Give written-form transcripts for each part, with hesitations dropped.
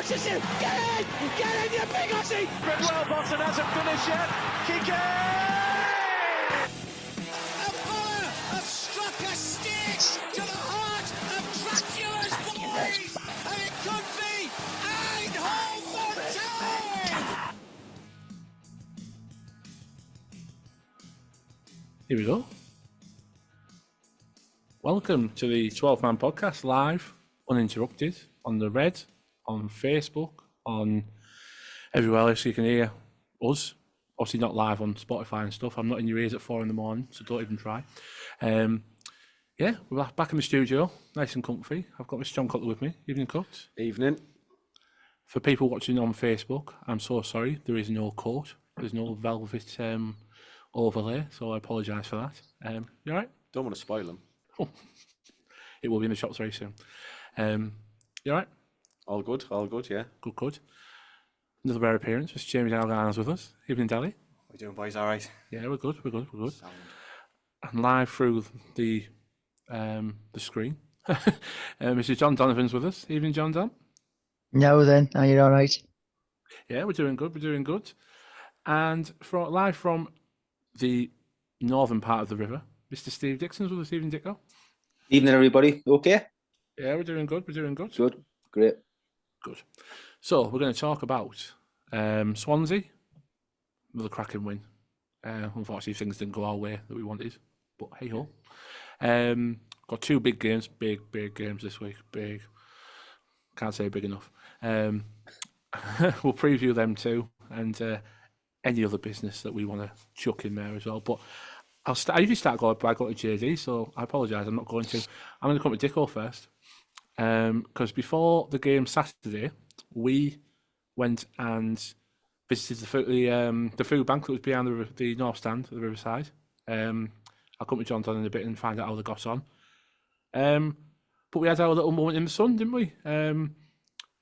touches you. Get in, you big Aussie. Well, Boston hasn't finished yet. Kick it! A bowler has struck a stick to the heart of Dracula's boys, and it could be Eindhoven. Here we go. Welcome to the 12-Man podcast, live, uninterrupted, on the Red, on Facebook, on everywhere else you can hear us. Obviously not live on Spotify and stuff. I'm not in your ears at 4 a.m, so don't even try. Yeah, we're back in the studio, nice and comfy. I've got Mr. John Cutler with me. Evening, Cut. Evening. For people watching on Facebook, I'm so sorry, there is no coat. There's no velvet overlay, so I apologise for that. You all right? Don't want to spoil them. Oh. It will be in the shops very soon. You all right? All good, yeah. Good. Another rare appearance. Mr. Jamie Dalgarno's with us. Evening, Dally. How you doing, boys? All right? Yeah, we're good. Sound. And live through the screen, Mr. John Donovan's with us. Evening, John Don. No, then. Are you all right? Yeah, we're doing good. And live from the northern part of the river, Mr. Steve Dixon's with us. Evening, Dicko. Evening, everybody. Okay? Yeah, we're doing good. Good. Great. Good. So we're going to talk about Swansea. Another cracking win. Unfortunately, things didn't go our way that we wanted, but hey ho. Got two big games, big games this week. Big. Can't say big enough. We'll preview them too, and any other business that we want to chuck in there as well. But I usually start going to JD, so I apologise. I'm not going to. I'm going to come to Dicko first, because before the game Saturday, we went and visited the food bank that was behind the north stand at the Riverside. I'll come to John Don in a bit and find out how they got on. But we had our little moment in the sun, didn't we?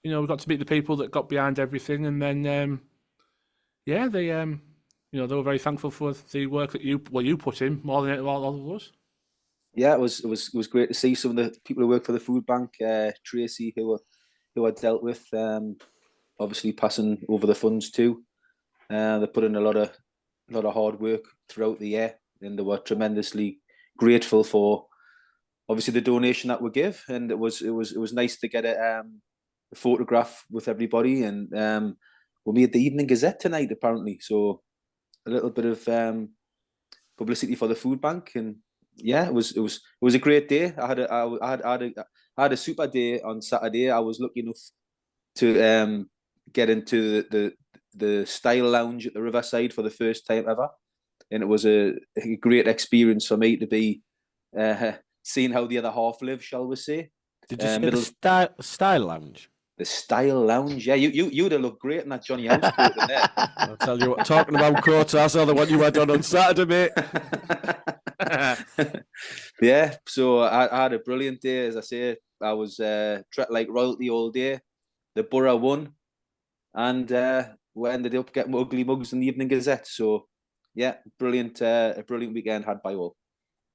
We got to meet the people that got behind everything, and then they they were very thankful for the work that you put in more than all of us. Yeah, it was great to see some of the people who work for the food bank. Tracy, who I dealt with, obviously passing over the funds too. They put in a lot of hard work throughout the year, and they were tremendously grateful for obviously the donation that we give. And it was nice to get a photograph with everybody. And we made the Evening Gazette tonight, apparently. So a little bit of publicity for the food bank, and yeah, it was a great day. I had a super day on Saturday. I was lucky enough to get into the Style Lounge at the Riverside for the first time ever, and it was a great experience for me to be seeing how the other half live, shall we say. Did you see the Style Lounge? The Style Lounge, yeah. You'd have looked great in that Johnny House coat in there. I'll tell you what, talking about coats, I saw the one you had on Saturday, mate. Yeah, so I had a brilliant day. As I say, I was treated like royalty all day. The Borough won, and we ended up getting ugly mugs in the Evening Gazette. So yeah, brilliant, a brilliant weekend had by all.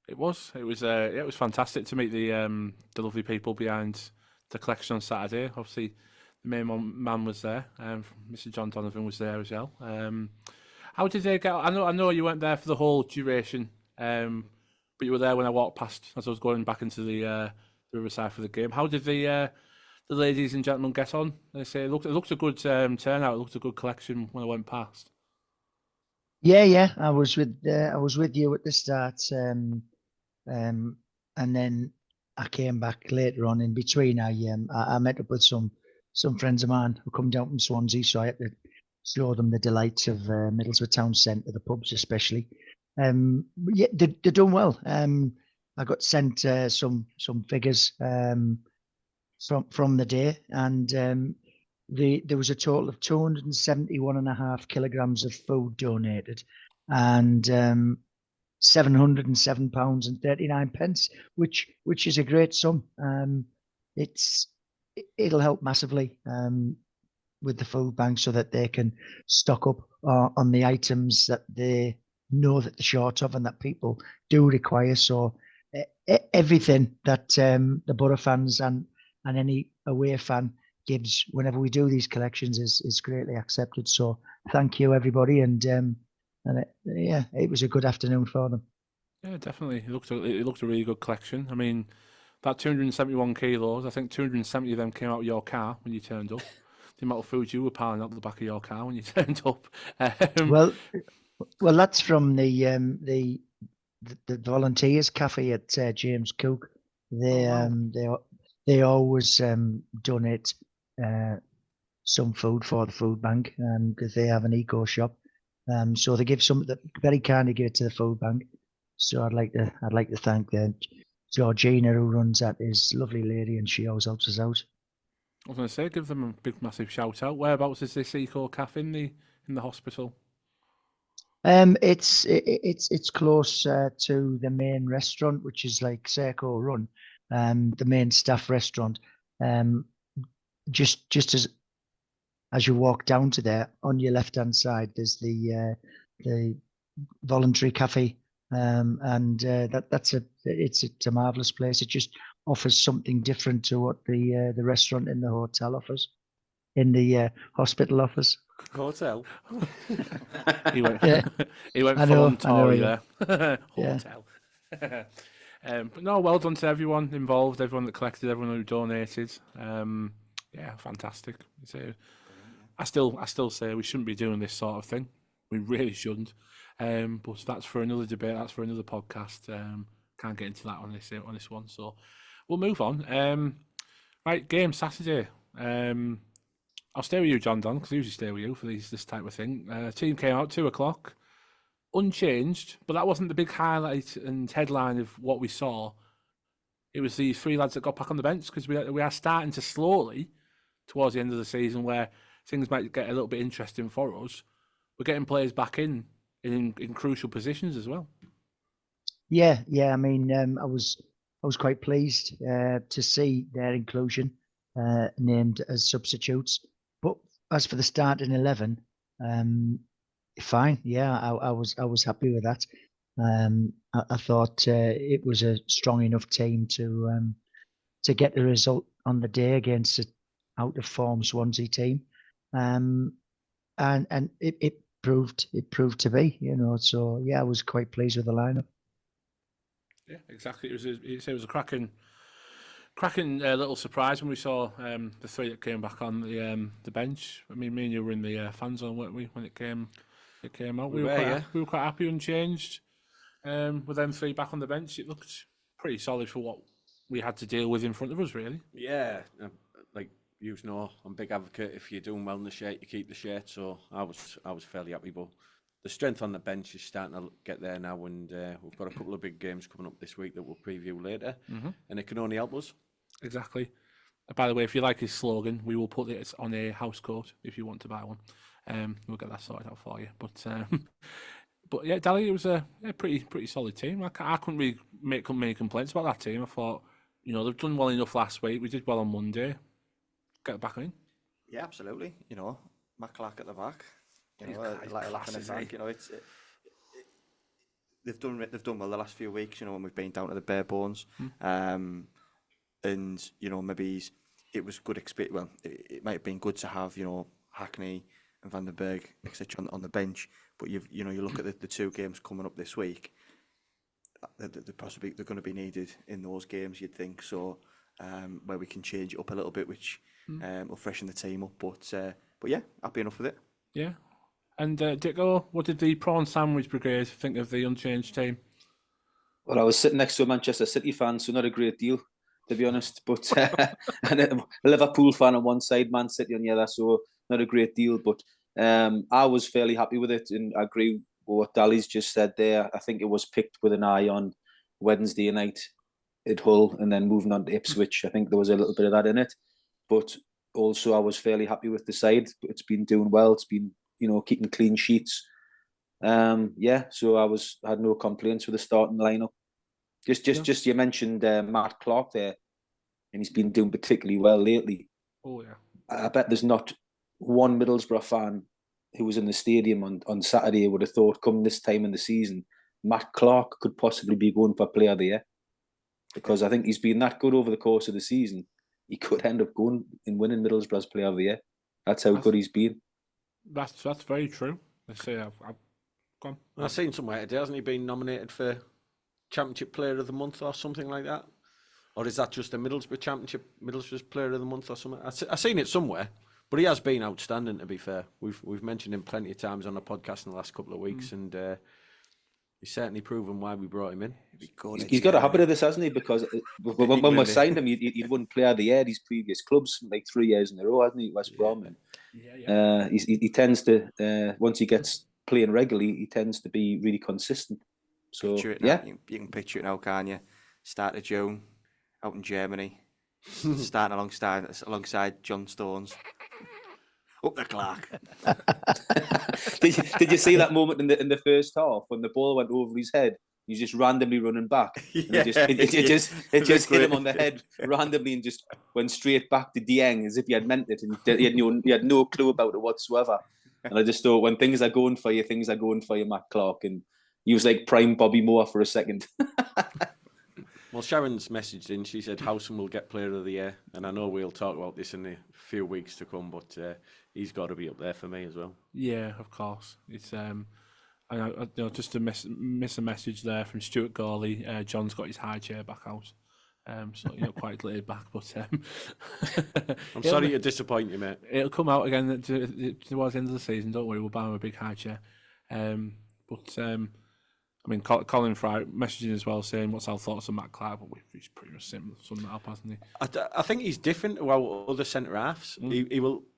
It was fantastic to meet the lovely people behind the collection on Saturday. Obviously, the main man was there. Mr. John Donovan was there as well. How did they get? I know you weren't there for the whole duration, but you were there when I walked past as I was going back into the Riverside for the game. How did the ladies and gentlemen get on? They say it looked a good turnout. It looked a good collection when I went past. Yeah. I was with you at the start, and then I came back later on. In between, I met up with some friends of mine who come down from Swansea, so I had to show them the delights of Middlesbrough Town Centre, the pubs especially. Yeah, they're done well. I got sent some figures from the day, and there was a total of 271.5 kilograms of food donated, and £707.39, which is a great sum. It'll help massively with the food bank so that they can stock up on the items that they know that they're short of and that people do require. So everything that the Borough fans and any away fan gives whenever we do these collections is greatly accepted. So thank you everybody, and it was a good afternoon for them. Yeah, definitely. It looked a really good collection. I mean, that 271 kilos, I think 270 of them came out of your car when you turned up. The amount of food you were piling out the back of your car when you turned up. Well, that's from the volunteers cafe at James Cook. They always donate some food for the food bank, because they have an eco shop. So they give some very kindly give it to the food bank. So I'd like to thank Georgina, who runs that, is a lovely lady, and she always helps us out. I was going to say, give them a big, massive shout out. Whereabouts is this eco cafe in the hospital? It's close to the main restaurant, which is like Serco run, the main staff restaurant. Just as you walk down to there, on your left hand side, there's the voluntary cafe, and it's a marvelous place. It just offers something different to what the restaurant in the hotel offers, in the hospital offers. Hotel. He went, Yeah. he went I full know, on Tory yeah. there. Hotel. But no, well done to everyone involved, everyone that collected, everyone who donated. Yeah, fantastic. I still say we shouldn't be doing this sort of thing. We really shouldn't. But that's for another debate. That's for another podcast. Can't get into that on this one. So we'll move on. Right, game Saturday. I'll stay with you, John Don, because I usually stay with you for this type of thing. Team came out 2:00, unchanged, but that wasn't the big highlight and headline of what we saw. It was the three lads that got back on the bench, because we are starting to slowly, towards the end of the season, where things might get a little bit interesting for us. We're getting players back in crucial positions as well. Yeah. I mean, I was quite pleased to see their inclusion named as substitutes. But as for the starting 11, fine. Yeah, I was happy with that. I thought it was a strong enough team to get the result on the day against an out of form Swansea team, and it proved to be. So yeah, I was quite pleased with the lineup. Yeah, exactly. It was a cracking little surprise when we saw the three that came back on the bench. I mean, me and you were in the fan zone, weren't we, when it came out? We were quite happy, unchanged. With them three back on the bench, it looked pretty solid for what we had to deal with in front of us, really. Yeah, like you know, I'm a big advocate. If you're doing well in the shirt, you keep the shirt. So I was fairly happy, but the strength on the bench is starting to get there now, and we've got a couple of big games coming up this week that we'll preview later, and it can only help us. Exactly. By the way, if you like his slogan, we will put it on a house coat if you want to buy one. We'll get that sorted out for you. But yeah, Dally, it was a pretty solid team. I couldn't really make many complaints about that team. I thought, they've done well enough last week. We did well on Monday. Get back in. Yeah, absolutely. Matt Clark at the back. Laughing at back. They've done well the last few weeks. When we've been down to the bare bones, and maybe it was good experience. Well, it might have been good to have Hackney and Van den Berg, etc. on the bench. But you look at the two games coming up this week. They're going to be needed in those games, you'd think. So where we can change it up a little bit, which will freshen the team up. But yeah, happy enough with it. Yeah. And Dicko, what did the Prawn Sandwich Brigade think of the unchanged team? Well, I was sitting next to a Manchester City fan, so not a great deal, to be honest. But and a Liverpool fan on one side, Man City on the other, so not a great deal. But I was fairly happy with it, and I agree with what Dally's just said there. I think it was picked with an eye on Wednesday night at Hull, and then moving on to Ipswich. I think there was a little bit of that in it. But also, I was fairly happy with the side. It's been doing well. It's been, keeping clean sheets. So I had no complaints with the starting lineup. Just you mentioned Matt Clark there, and he's been doing particularly well lately. Oh yeah. I bet there's not one Middlesbrough fan who was in the stadium on Saturday would have thought, come this time in the season, Matt Clark could possibly be going for Player of the Year, because I think he's been that good over the course of the season. he could end up going and winning Middlesbrough's Player of the Year. That's how good he's been. That's very true. I say I've gone. I've seen somewhere today, hasn't he been nominated for Championship Player of the Month or something like that? Or is that just a Middlesbrough's Player of the Month or something? I've seen it somewhere, but he has been outstanding, to be fair. We've mentioned him plenty of times on the podcast in the last couple of weeks, and he's certainly proven why we brought him in. He's got a habit of this, hasn't he? Because when we signed him, he'd won Player of the Year at his previous clubs, like 3 years in a row, hasn't he? West Brom. He tends to, once he gets playing regularly, he tends to be really consistent. So, you can picture it now, can't you? Start of June, out in Germany, starting alongside John Stones. Up the clock. Did you see that moment in the first half when the ball went over his head? He's just randomly running back. And it just hit him on the head randomly and just went straight back to Dieng as if he had meant it, and he had no clue about it whatsoever. And I just thought, when things are going for you, Matt Clark. And he was like prime Bobby Moore for a second. Well, Sharon's messaged in. She said Howson will get Player of the Year, and I know we'll talk about this in a few weeks to come. But he's got to be up there for me as well. Yeah, of course. It's just to miss a message there from Stuart Gawley. John's got his high chair back out, so quite laid back. But I'm sorry to disappoint you, mate. It'll come out again towards the end of the season. Don't worry, we'll buy him a big high chair. I mean, Colin Fry messaging as well, saying what's our thoughts on Matt Clark, but he's pretty much summed that up, hasn't he? I think he's different to our other centre halves.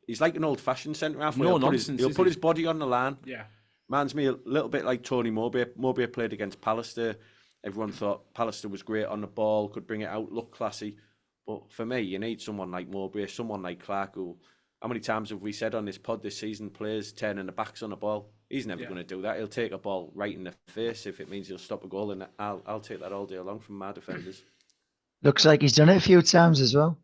He's like an old-fashioned centre half. No nonsense. He'll put his body on the line. Yeah. Reminds me a little bit like Tony Mowbray. Mowbray played against Pallister. Everyone thought Pallister was great on the ball, could bring it out, look classy. But for me, you need someone like Mowbray, someone like Clark, who, how many times have we said on this pod this season, players turning the backs on the ball? He's never going to do that. He'll take a ball right in the face if it means he'll stop a goal, and I'll take that all day long from my defenders. Looks like he's done it a few times as well.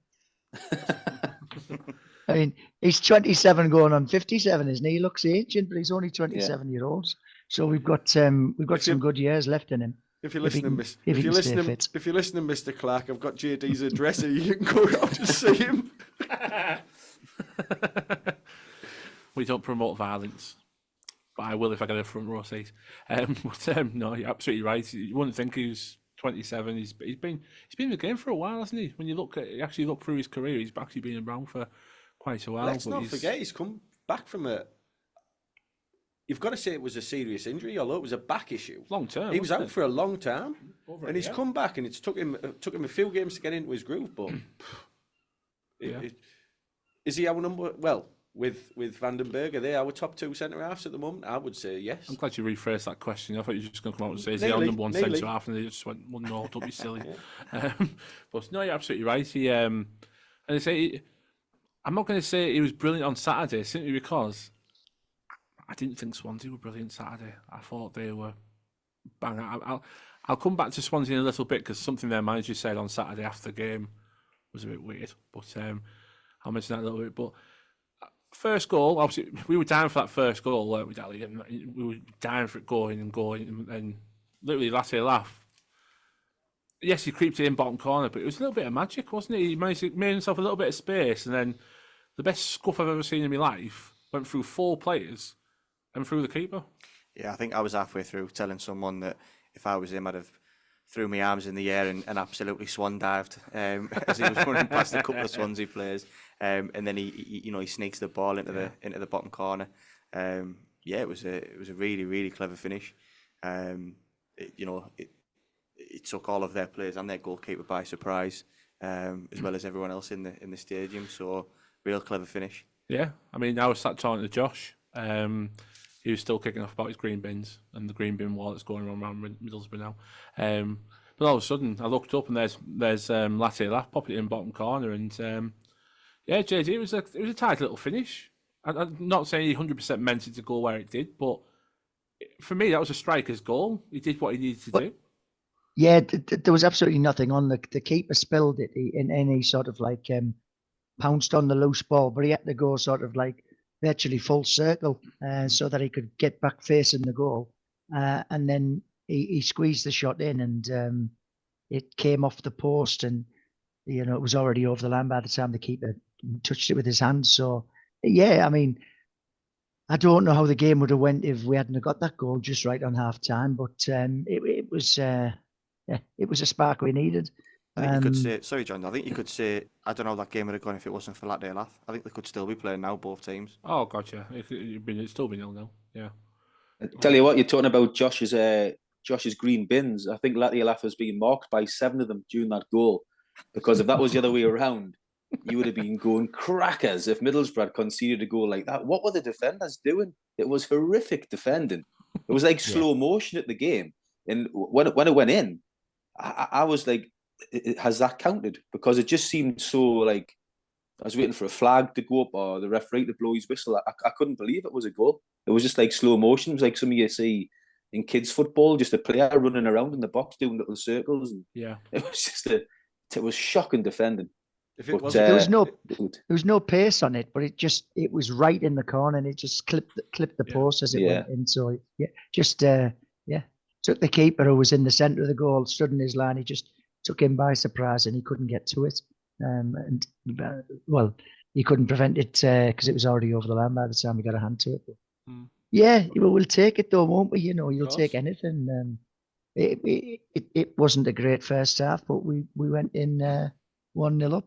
I mean, he's 27 going on 57, isn't he? He looks ancient, but he's only 27 years old. So we've got some good years left in him. If you're listening, Mr. Clark, I've got JD's address. You can go out to see him. We don't promote violence, but I will if I get a front row seat. No, you're absolutely right. You wouldn't think he was 27. He's been in the game for a while, hasn't he? When you look through his career, he's actually been around for quite a while. Let's not forget, he's come back from you've got to say it was a serious injury, although it was a back issue. Long term. He was out for a long time, and he's come back, and it's took him a few games to get into his groove. But is he our number? Well, with Vandenberg, are they our top two centre halves at the moment? I would say yes. I'm glad you rephrased that question. I thought you were just going to come out and say, is he our number one centre half? And they just went, well, no, don't be silly. But no, you're absolutely right. He, and I say, I'm not going to say he was brilliant on Saturday, simply because I didn't think Swansea were brilliant Saturday. I thought they were bang. I'll come back to Swansea in a little bit, because something their manager said on Saturday after the game was a bit weird. But I'll mention that a little bit. But first goal, obviously, we were down for that first goal, weren't we, Dally? And we were down for it going, and literally laugh. Yes, he creeped in bottom corner, but it was a little bit of magic, wasn't it? He managed to make himself a little bit of space, and then the best scuff I've ever seen in my life went through 4 players and through the keeper. Yeah, I think I was halfway through telling someone that if I was him, I'd have threw my arms in the air and absolutely swan dived as he was running past a couple of Swansea players, and then he sneaks the ball into the bottom corner. It was a really clever finish. It took all of their players and their goalkeeper by surprise, as well as everyone else in the stadium. So real clever finish. Yeah, I mean, I was sat talking to Josh. He was still kicking off about his green bins and the green bin wall that's going around Middlesbrough now. But all of a sudden, I looked up and there's Latte Laugh popping in bottom corner, and JD, it was a tight little finish. I'm not saying he 100% meant it to go where it did, but for me, that was a striker's goal. He did what he needed to do. Yeah, there was absolutely nothing on the keeper spilled it in any sort of like pounced on the loose ball, but he had to go sort of like virtually full circle so that he could get back facing the goal, and then he squeezed the shot in, and it came off the post, and it was already over the line by the time the keeper touched it with his hands. So, yeah, I mean, I don't know how the game would have went if we hadn't have got that goal just right on half time, but it was it was a spark we needed. I think you could say, sorry, John, I think you could say, I don't know how that game would have gone if it wasn't for Latte Lath. I think they could still be playing now, both teams. Oh, gotcha. It'd still be 0-0. Yeah. I tell you what, you're talking about Josh's green bins. I think Latte has been marked by 7 of them during that goal, because if that was the other way around, you would have been going crackers if Middlesbrough had conceded a goal like that. What were the defenders doing? It was horrific defending. It was like slow motion at the game. And when it went in, I was like, has that counted? Because it just seemed so like I was waiting for a flag to go up or the referee to blow his whistle. I couldn't believe it was a goal. It was just like slow motion. It was like something you see in kids' football, just a player running around in the box doing little circles. And Yeah. it was just it was shocking defending. If it But, was, there was no pace on it, but it was right in the corner and it just clipped the post as it went in. So took the keeper who was in the centre of the goal, stood in his line. He just took him by surprise and he couldn't get to it. He couldn't prevent it because it was already over the line by the time he got a hand to it. But, we'll take it though, won't we? You'll take anything. It wasn't a great first half, but we went in 1-0 up.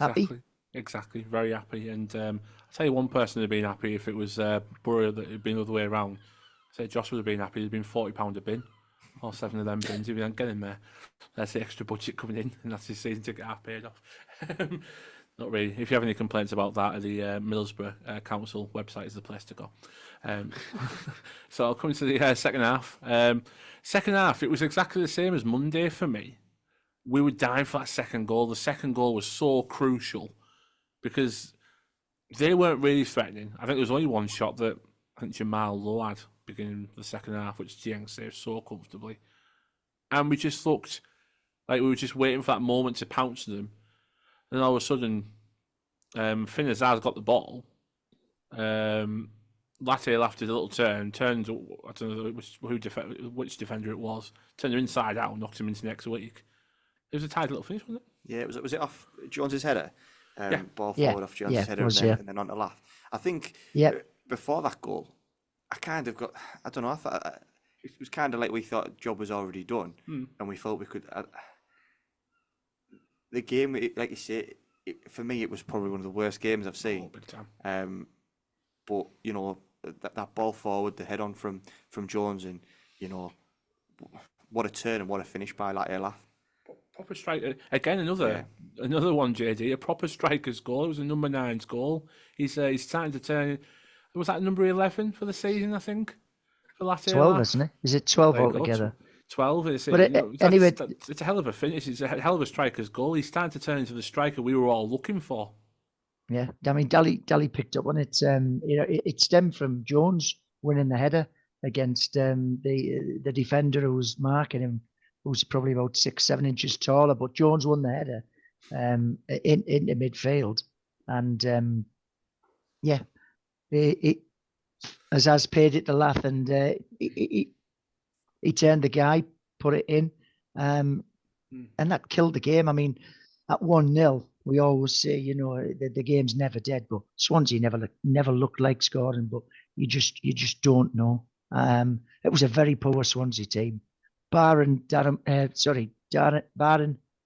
Happy? Exactly. Very happy. And I'll tell you one person who'd been happy if it was Borough that had been the other way around. I say Josh would have been happy. There'd been £40 a bin. All 7 of them bins. He'd be getting there. That's the extra budget coming in, and that's his season ticket half paid off. Not really. If you have any complaints about that, the Middlesbrough Council website is the place to go. So I'll come to the second half. Second half, it was exactly the same as Monday for me. We were dying for that second goal. The second goal was so crucial because they weren't really threatening. I think there was only one shot that I think Jamal Lowe had beginning of the second half, which Jiang saved so comfortably. And we just looked like we were just waiting for that moment to pounce on them. And all of a sudden, Finn Azar's got the ball. Latte Laugh did a little turns, I don't know which defender it was, turned her inside out and knocked him into next week. It was a tight little finish, wasn't it? Yeah, was it off Jones's header? Ball forward off Jones's header and then on to Lath. I think before that goal, I kind of got, I don't know, I thought it was kind of like we thought the job was already done and we felt we could. The game, like you say, for me, it was probably one of the worst games I've seen. Big time. But, that ball forward, the head on from Jones, and, what a turn and what a finish by Latte Lath. Proper striker. Again, another one, JD, a proper striker's goal. It was a number 9's goal. He's starting to turn. Was that number 11 for the season, I think? For Latte 12, Laugh? Isn't it? Is it 12 altogether? 12, is it? But anyway, it's a hell of a finish. It's a hell of a striker's goal. He's starting to turn into the striker we were all looking for. Yeah, I mean, Daly picked up on it. It stemmed from Jones winning the header against the defender who was marking him, who's probably about 6-7 inches taller. But Jones won the header into midfield, and Azaz paid it to Lath, and he turned the guy, put it in, and that killed the game. I mean, at 1-0, we always say, the game's never dead, but Swansea never looked like scoring, but you just don't know. It was a very poor Swansea team. Barron,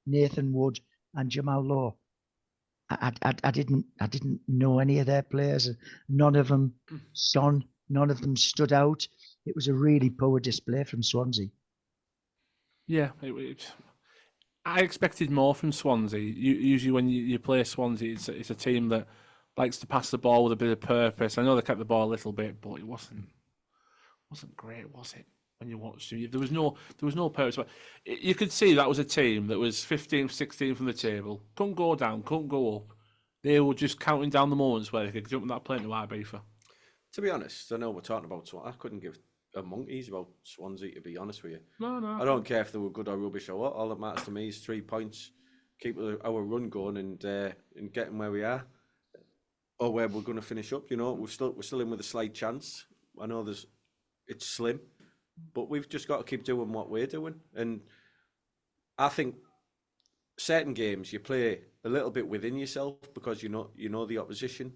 Nathan Wood, and Jamal Lowe. I didn't know any of their players. None of them shone. None of them stood out. It was a really poor display from Swansea. Yeah, I expected more from Swansea. Usually when you play Swansea, it's a team that likes to pass the ball with a bit of purpose. I know they kept the ball a little bit, but it wasn't great, was it? When you watched them, there was no purpose. But you could see that was a team that was 15th, 16th from the table. Couldn't go down, couldn't go up. They were just counting down the moments where they could jump that plane to Ibiza. To be honest, I know we're talking about Swansea. I couldn't give a monkey's about Swansea, to be honest with you. No. I don't care if they were good or rubbish or what. All that matters to me is 3 points, keep our run going and getting where we are or where we're going to finish up. We're still in with a slight chance. I know it's slim, but we've just got to keep doing what we're doing. And I think certain games you play a little bit within yourself because you know the opposition,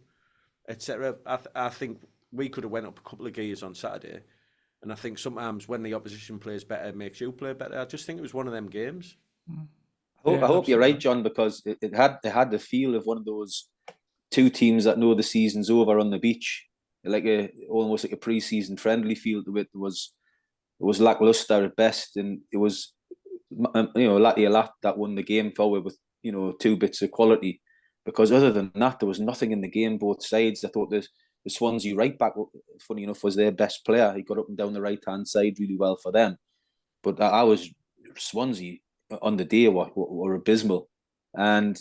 etc. I think we could have went up a couple of gears on Saturday, and I think sometimes when the opposition plays better, it makes you play better. I just think it was one of them games. I hope you're right, John, because it had the feel of one of those two teams that know the season's over on the beach, like almost like a pre-season friendly feel to it. It was lackluster at best, and it was Latte that won the game forward with 2 bits of quality. Because other than that, there was nothing in the game both sides. I thought the Swansea right back, funny enough, was their best player. He got up and down the right hand side really well for them. But I was Swansea on the day were abysmal, and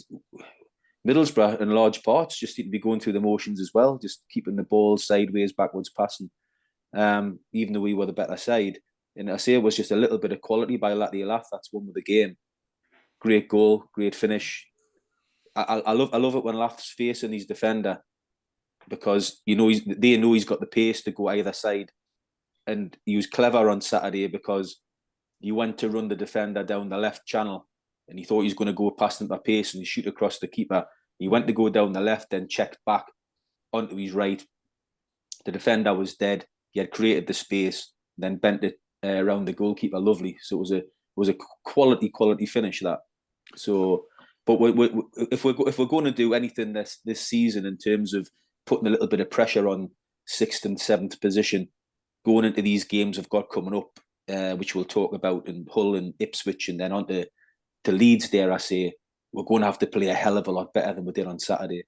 Middlesbrough in large parts just seemed to be going through the motions as well, just keeping the ball sideways, backwards passing. Even though we were the better side. And I say it was just a little bit of quality by Latte that's won with the game. Great goal, great finish. I love it when Lath's facing his defender, because they know he's got the pace to go either side. And he was clever on Saturday because he went to run the defender down the left channel, and he thought he was going to go past him at pace and shoot across the keeper. He went to go down the left, then checked back onto his right. The defender was dead. He had created the space, then bent it around the goalkeeper. Lovely. So it was a quality finish, that. So, but if we're going to do anything this season in terms of putting a little bit of pressure on 6th and 7th position, going into these games we've got coming up, which we'll talk about, in Hull and Ipswich, and then on to Leeds, dare I say, we're going to have to play a hell of a lot better than we did on Saturday.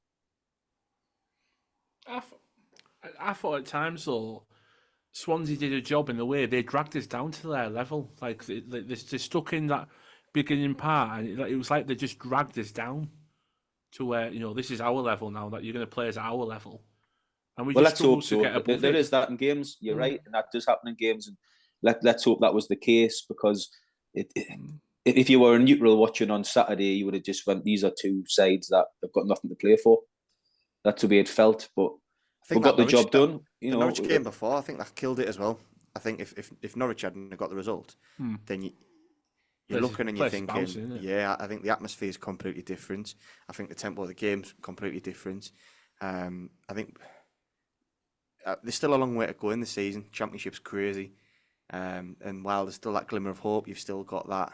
I thought at times, though, Swansea did a job in the way they dragged us down to their level. Like they stuck in that beginning part, and it was like they just dragged us down to where, this is our level now, that you're going to play us at our level. And we just struggled to get above There it. is that in games, you're right, and that does happen in games. And let's hope that was the case, because if you were a neutral watching on Saturday, you would have just went, these are two sides that have got nothing to play for. That's the way it felt, but we got the job done. The Norwich game before, I think that killed it as well. I think if Norwich hadn't got the result, then you're looking and you're thinking, I think the atmosphere is completely different. I think the tempo of the game's completely different. I think there's still a long way to go in the season. Championship's crazy, and while there's still that glimmer of hope, you've still got that.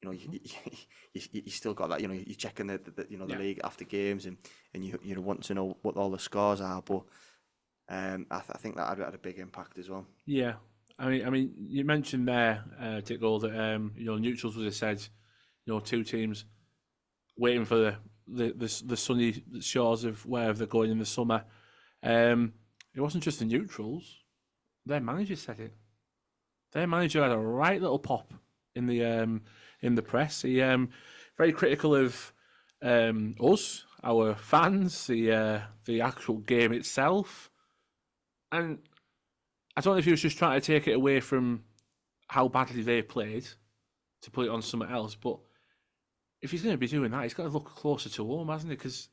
You still got that. You're checking the league after games, and you want to know what all the scores are. But I think that had a big impact as well. Yeah, I mean, you mentioned there, Dick-O, that neutrals would have said, two teams waiting for the sunny shores of wherever they're going in the summer. It wasn't just the neutrals; their manager said it. Their manager had a right little pop in the press. He very critical of us, our fans, the actual game itself, and I don't know if he was just trying to take it away from how badly they played to put it on something else. But if he's going to be doing that, he's got to look closer to home, hasn't he? Because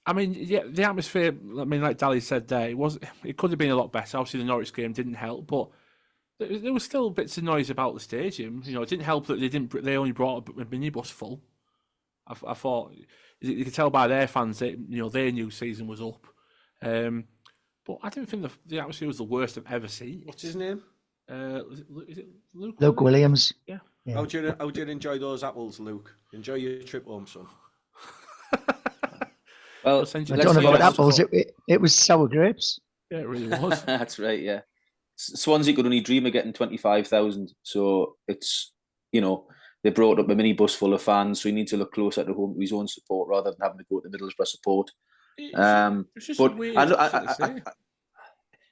the atmosphere. Like Dally said there, it could have been a lot better. Obviously, the Norwich game didn't help, but there was still bits of noise about the stadium. It didn't help that they only brought a minibus full. I thought you could tell by their fans that their new season was up. But I don't think the atmosphere was the worst I've ever seen. What's his name? Is it Luke? Luke Williams. Yeah. How do you enjoy those apples, Luke? Enjoy your trip home, son. Well, I don't know about apples. It was sour grapes. Yeah, it really was. That's right. Yeah. Swansea could only dream of getting 25,000. So it's, they brought up a minibus full of fans, so he needs to look closer to home to his own support rather than having to go to the Middlesbrough support. It's just weird.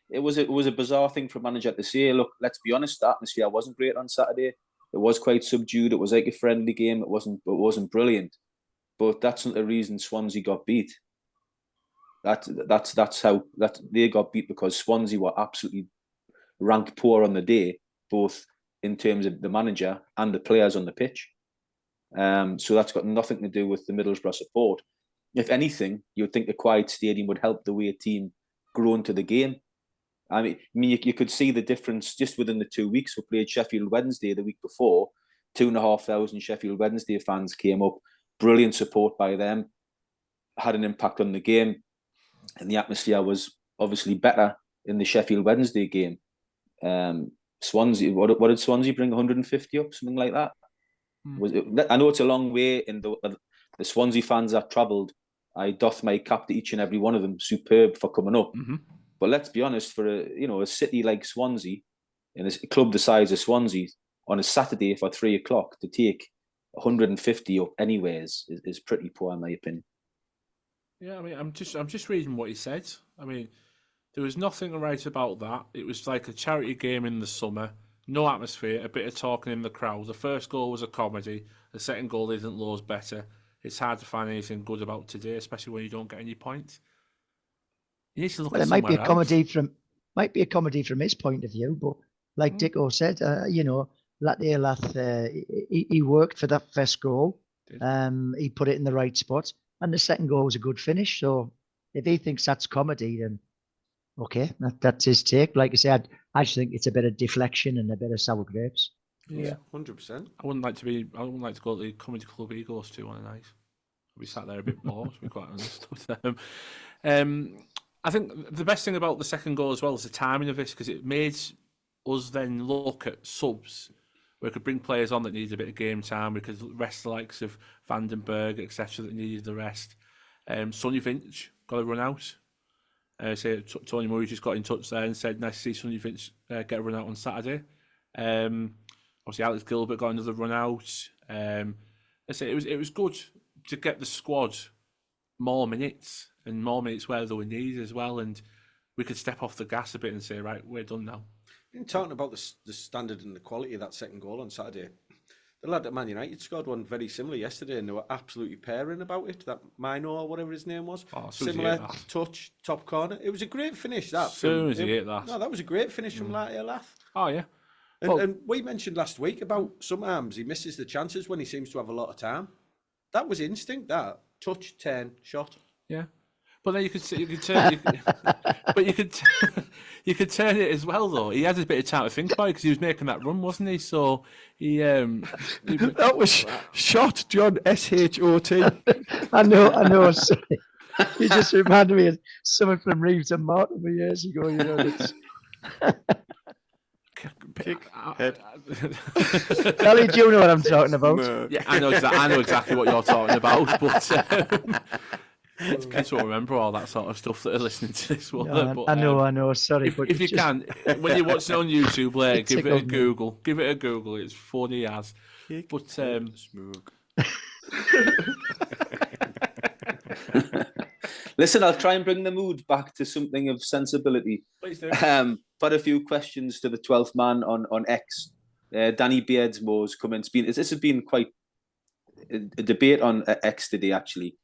It was a bizarre thing for a manager to say. Look, let's be honest, the atmosphere wasn't great on Saturday. It was quite subdued. It was like a friendly game. It wasn't brilliant, but that's not the reason Swansea got beat. That's how they got beat, because Swansea were absolutely rank poor on the day, both in terms of the manager and the players on the pitch. So that's got nothing to do with the Middlesbrough support. If anything, you would think the quiet stadium would help the way a team grow into the game. I mean, you could see the difference just within the 2 weeks. We played Sheffield Wednesday the week before. 2,500 Sheffield Wednesday fans came up. Brilliant support by them. Had an impact on the game. And the atmosphere was obviously better in the Sheffield Wednesday game. Swansea, what did Swansea bring? 150 up, something like that. I know it's a long way, and the Swansea fans that travelled, I doff my cap to each and every one of them. Superb for coming up. But let's be honest, for a city like Swansea, and a club the size of Swansea, on a Saturday for 3 o'clock to take 150 up anywhere is pretty poor, in my opinion. Yeah, I mean, I'm just reading what he said. I mean, there was nothing right about that. It was like a charity game in the summer, no atmosphere, a bit of talking in the crowd. The first goal was a comedy. The second goal isn't loads better. It's hard to find anything good about today, especially when you don't get any points. You need to look at it might be a somewhere comedy else. from his point of view, but like Dicko said, Latte Lath, he worked for that first goal. He put it in the right spot, and the second goal was a good finish. So if he thinks that's comedy, then okay, that's his take. Like I said, I just think it's a bit of deflection and a bit of sour grapes. Yeah, 100%. I wouldn't like to go to the comedy club he goes to on a night. We sat there a bit bored, to be quite honest with them. I think the best thing about the second goal as well is the timing of this, because it made us then look at subs. We could bring players on that needed a bit of game time. We could rest the likes of Vandenberg, etc., that needed the rest. Sonny Finch got a run out. Tony Murray just got in touch there and said, nice to see Sonny Finch get a run out on Saturday. Obviously, Alex Gilbert got another run out. I say it was good to get the squad more minutes where they were needed as well, and we could step off the gas a bit and say, right, we're done now. In talking about the standard and the quality of that second goal on Saturday, the lad at Man United scored one very similar yesterday, and they were absolutely pairing about it. That Mino, or whatever his name was, similar touch, top corner. It was a great finish. That soon as he hit that. No, that was a great finish from Latte Lath. Oh yeah. And we mentioned last week about sometimes he misses the chances when he seems to have a lot of time. That was instinct. That touch, turn, shot. Yeah. But then you could turn, you could turn it as well though. He had a bit of time to think about it because he was making that run, wasn't he? So he that was shot, John, S-H-O-T. I know. Sorry. You just reminded me of someone from Reeves and Mortimer years ago. You know, it's... Kick, head. Kelly, do you know what I'm talking about? Yeah, I know exactly what you're talking about, but kids won't remember all that sort of stuff that are listening to this one. No, but, I know. Sorry, but if you can, when you're watching on YouTube later, give it a Google. Give it a Google. It's funny as. But smoke. Listen, I'll try and bring the mood back to something of sensibility. Please do. Put a few questions to the 12th man on X. Danny Beardsmore's comments. This has been quite a debate on X today, actually.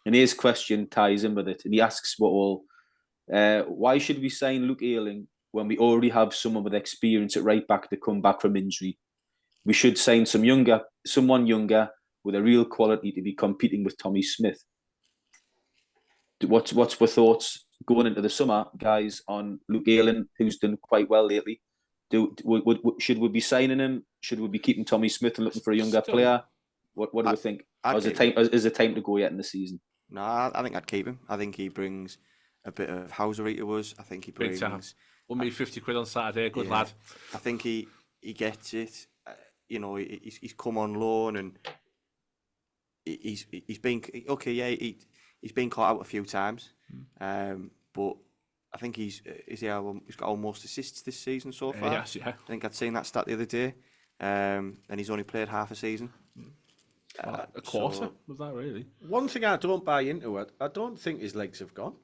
And his question ties in with it. And he asks why should we sign Luke Ayling when we already have someone with experience at right back to come back from injury? We should sign someone younger with a real quality to be competing with Tommy Smith. What's your thoughts going into the summer, guys, on Luke Ayling, who's done quite well lately? Should we be signing him? Should we be keeping Tommy Smith and looking for a younger player? What do we think? Is it time to go yet in the season? No, I think I'd keep him. I think he brings a bit of housery to us. I think he brings... Big time. Won me 50 quid on Saturday. Good lad. I think he gets it. He's come on loan and he's been... Okay, yeah, he's been caught out a few times. But I think he's got almost assists this season so far. Yes, yeah. I think I'd seen that stat the other day. And he's only played half a season. A quarter was that really? One thing I don't buy into it, I don't think his legs have gone.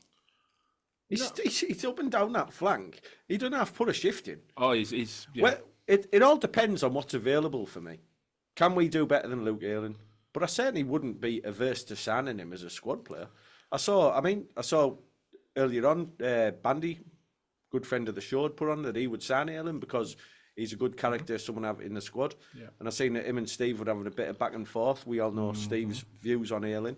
He's up and down that flank. He doesn't have to put a shift in. Oh, he's yeah. Well, it all depends on what's available for me. Can we do better than Luke Ayling? But I certainly wouldn't be averse to signing him as a squad player. I saw earlier on, Bandy, good friend of the show, had put on that he would sign Ayling because he's a good character, someone have in the squad. Yeah. And I seen that him and Steve were having a bit of back and forth. We all know Steve's views on Ayling.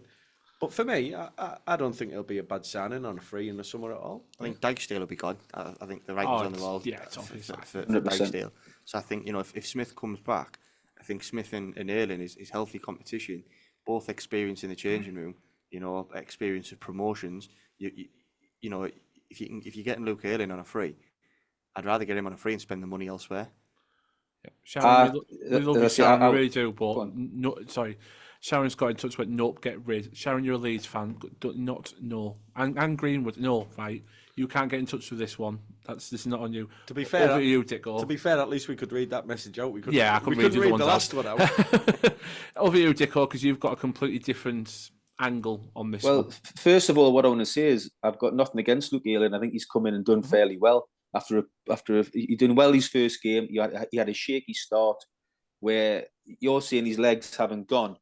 But for me, I don't think it'll be a bad signing on a free in the summer at all. I think Dijksteel will be good. I think the writing's on the wall it's obvious for Dijksteel. So I think, if Smith comes back I think Smith and Ayling is healthy competition, both experience in the changing room, experience of promotions. You know, if you're getting Luke Ayling on a free, I'd rather get him on a free and spend the money elsewhere. Sharon, we love you, Sharon, we really do, go but on. no, sorry. Sharon's got in touch with nope, get rid. Sharon, you're a Leeds fan, not no. And Greenwood, no, right. You can't get in touch with this one. This is not on you. To be fair, over to you, Dicko. To be fair, at least we could read that message out. We couldn't, yeah, I we couldn't couldn't read the last one out. Over to you, Dicko, because you've got a completely different angle on this one. Well, first of all, what I want to say is I've got nothing against Luke Ayling. I think he's come in and done fairly well. After he done well his first game. He had a shaky start where you're saying his legs haven't gone,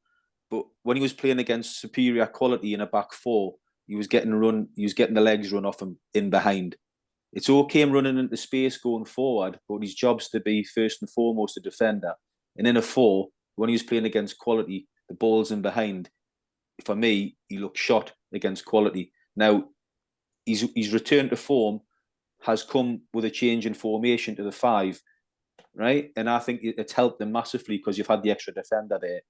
but when he was playing against superior quality in a back four, he was getting the legs run off him in behind. It's okay him running into space going forward, but his job's to be first and foremost a defender. And in a four, when he was playing against quality, the ball's in behind. For me, he looked shot against quality. Now, his return to form has come with a change in formation to the 5, right? And I think it's helped them massively because you've had the extra defender there.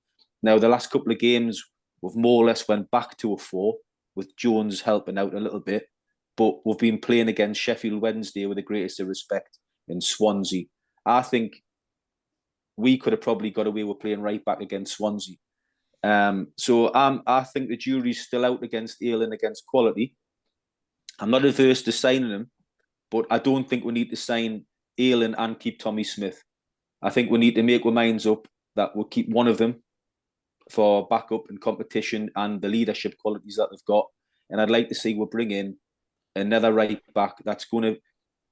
Now, the last couple of games, we've more or less went back to a 4, with Jones helping out a little bit. But we've been playing against Sheffield Wednesday with the greatest of respect in Swansea. I think we could have probably got away with playing right back against Swansea. So I think the jury's still out against Ayling against quality. I'm not averse to signing him, but I don't think we need to sign Ayling and keep Tommy Smith. I think we need to make our minds up that we'll keep one of them for backup and competition and the leadership qualities that they've got. And I'd like to see we bring in another right back that's going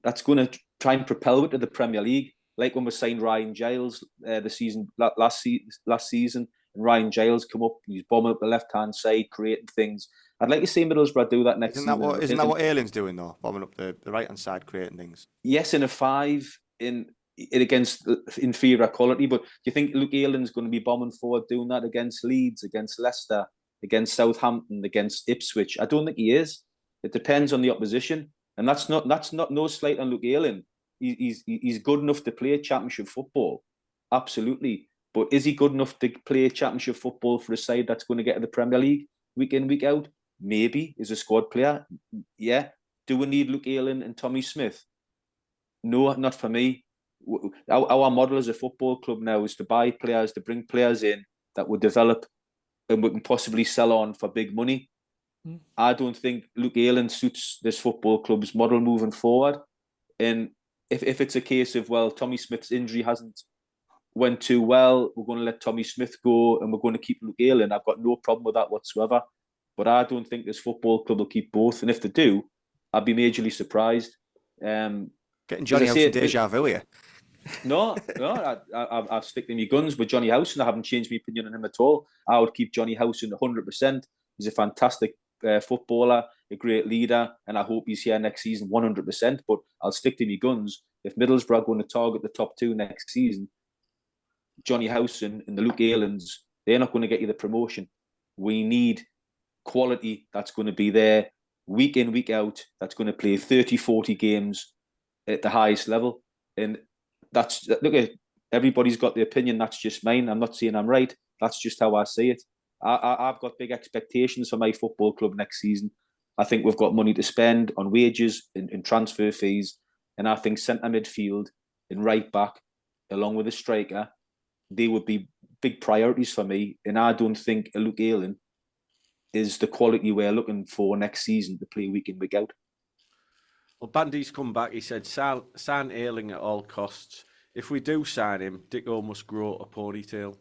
to try and propel it to the Premier League, like when we signed Ryan Giles last season, and Ryan Giles come up, he's bombing up the left hand side, creating things. I'd like to see Middlesbrough do that next season. Isn't that what Ayling's doing though, bombing up the right hand side, creating things? Yes, in a 5 in against inferior quality, but do you think Luke Ayling's going to be bombing forward doing that against Leeds, against Leicester, against Southampton, against Ipswich? I don't think he is. It depends on the opposition, and that's not no slight on Luke Ayling. He's good enough to play Championship football, absolutely. But is he good enough to play Championship football for a side that's going to get to the Premier League week in, week out? Maybe. Is a squad player? Yeah. Do we need Luke Ayling and Tommy Smith? No, not for me. Our model as a football club now is to buy players, to bring players in that will develop and we can possibly sell on for big money. I don't think Luke Ayling suits this football club's model moving forward. And if it's a case of, well, Tommy Smith's injury hasn't went too well, we're going to let Tommy Smith go and we're going to keep Luke Ayling, I've got no problem with that whatsoever. But I don't think this football club will keep both. And if they do, I'd be majorly surprised. Getting Johnny Howson deja vu here. No, I've stick to my guns with Johnny Howson. I haven't changed my opinion on him at all. I would keep Johnny Howson 100%. He's a fantastic footballer, a great leader, and I hope he's here next season 100%. But I'll stick to my guns. If Middlesbrough are going to target the top 2 next season, Johnny Howson and the Luke Aylings, they're not going to get you the promotion. We need quality that's going to be there week in, week out, that's going to play 30, 40 games at the highest level. And look, everybody's got the opinion, that's just mine. I'm not saying I'm right. That's just how I see it. I've got big expectations for my football club next season. I think we've got money to spend on wages and transfer fees. And I think centre midfield and right back, along with a striker, they would be big priorities for me. And I don't think a Luke Ayling is the quality we're looking for next season to play week in, week out. Well, Bandy's come back. He said, sign Ayling at all costs. If we do sign him, Dicko must grow a ponytail.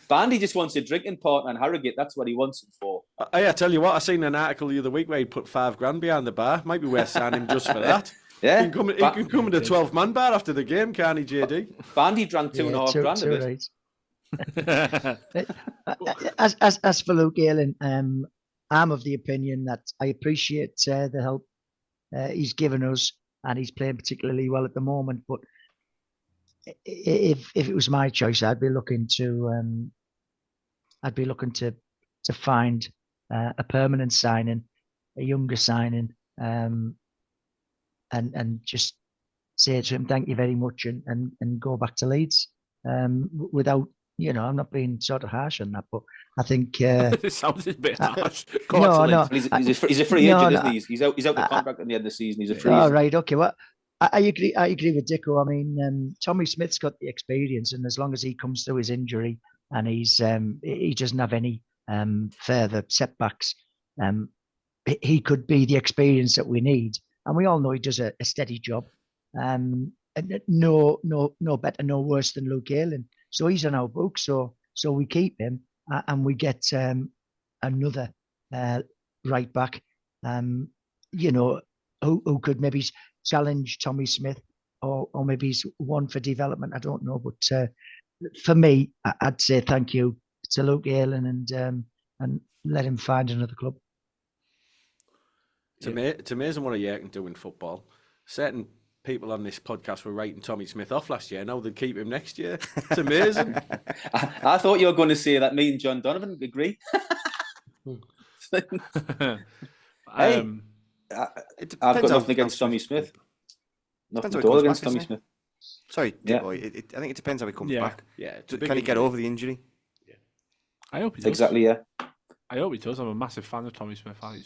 Bandy just wants a drinking partner in Harrogate. That's what he wants him for. I tell you what, I seen an article the other week where he put $5,000 behind the bar. Might be worth signing him just for that. Yeah, he can come in the 12-man bar after the game, can't he, JD? Bandy drank $2.5 of it. Right. As for Luke Ayling, I'm of the opinion that I appreciate the help he's given us, and he's playing particularly well at the moment. But if it was my choice, I'd be looking to find a permanent signing, a younger signing, and just say to him, thank you very much, and go back to Leeds. Without, I'm not being sort of harsh on that, but I think It sounds a bit harsh. Go no, on to no, Leeds. He's a free agent, no, isn't he? He's out the contract at the end of the season. He's a free all agent. right, okay. Well, I agree. I agree with Dicko. I mean, Tommy Smith's got the experience, and as long as he comes through his injury and he doesn't have any further setbacks, he could be the experience that we need. And we all know he does a steady job. And no better, no worse than Luke Ayling. So he's on our book. So we keep him, and we get another right back. Who could maybe challenge Tommy Smith, or maybe he's one for development. I don't know, but for me, I'd say thank you to Luke Ayling and let him find another club. It's amazing what a year can do in football. Certain people on this podcast were writing Tommy Smith off last year. Now they'd keep him next year. It's amazing. I thought you were going to say that me and John Donovan agree. Hey, I've got nothing against Tommy Smith. Nothing at all against Tommy Smith. Sorry, Yeah. boy. I think it depends how he comes back. Yeah. Can he get over the injury? I hope he does. Exactly, yeah. I hope he does. I'm a massive fan of Tommy Smith. I think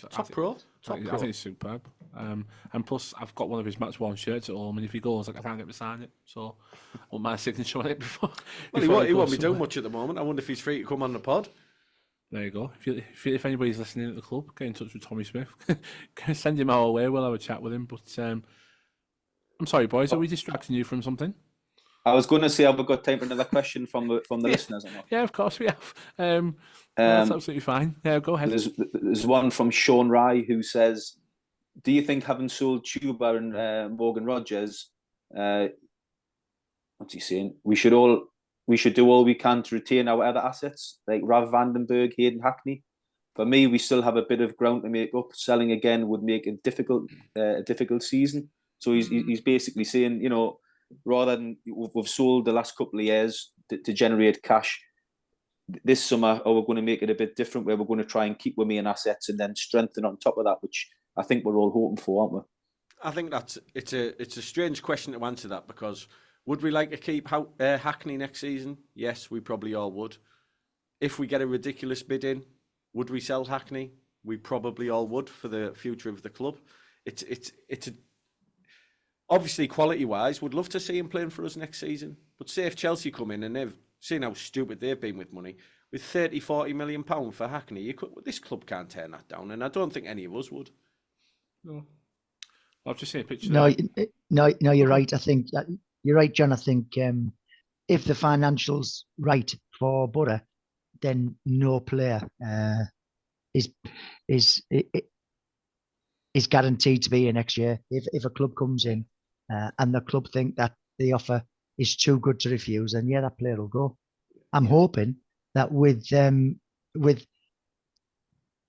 he's superb. And plus, I've got one of his match worn shirts at home, and if he goes, I can't get to sign it. So I want my signature on it before. Well, he won't be doing much at the moment. I wonder if he's free to come on the pod. There you go. If anybody's listening at the club, get in touch with Tommy Smith. Send him our way. We'll have a chat with him. But I'm sorry, boys. Are we distracting you from something? I was going to say, have we got time for another question from the listeners or not? Yeah, of course we have. That's absolutely fine. Yeah, go ahead. There's one from Sean Rye who says, do you think having sold Chuba and Morgan Rogers, what's he saying? We should do all we can to retain our other assets, like Rav Vandenberg, Hayden Hackney. For me, we still have a bit of ground to make up. Selling again would make a difficult season. So he's basically saying, rather than we've sold the last couple of years to generate cash, this summer, we're going to make it a bit different, where we're going to try and keep our main assets and then strengthen on top of that, which I think we're all hoping for, aren't we? I think it's a strange question to answer that, because would we like to keep Hackney next season? Yes, we probably all would. If we get a ridiculous bid in, would we sell Hackney? We probably all would, for the future of the club. It's obviously, quality-wise, would love to see him playing for us next season. But say if Chelsea come in and they've seen how stupid they've been with money, with 30-40 million pounds for Hackney, this club can't turn that down, and I don't think any of us would. No. I've just seen a picture. No, you're right. I think you're right, John. I think if the financials right for Borough, then no player is guaranteed to be here next year. If a club comes in and the club think that the offer is too good to refuse, then yeah, that player will go. I'm hoping that with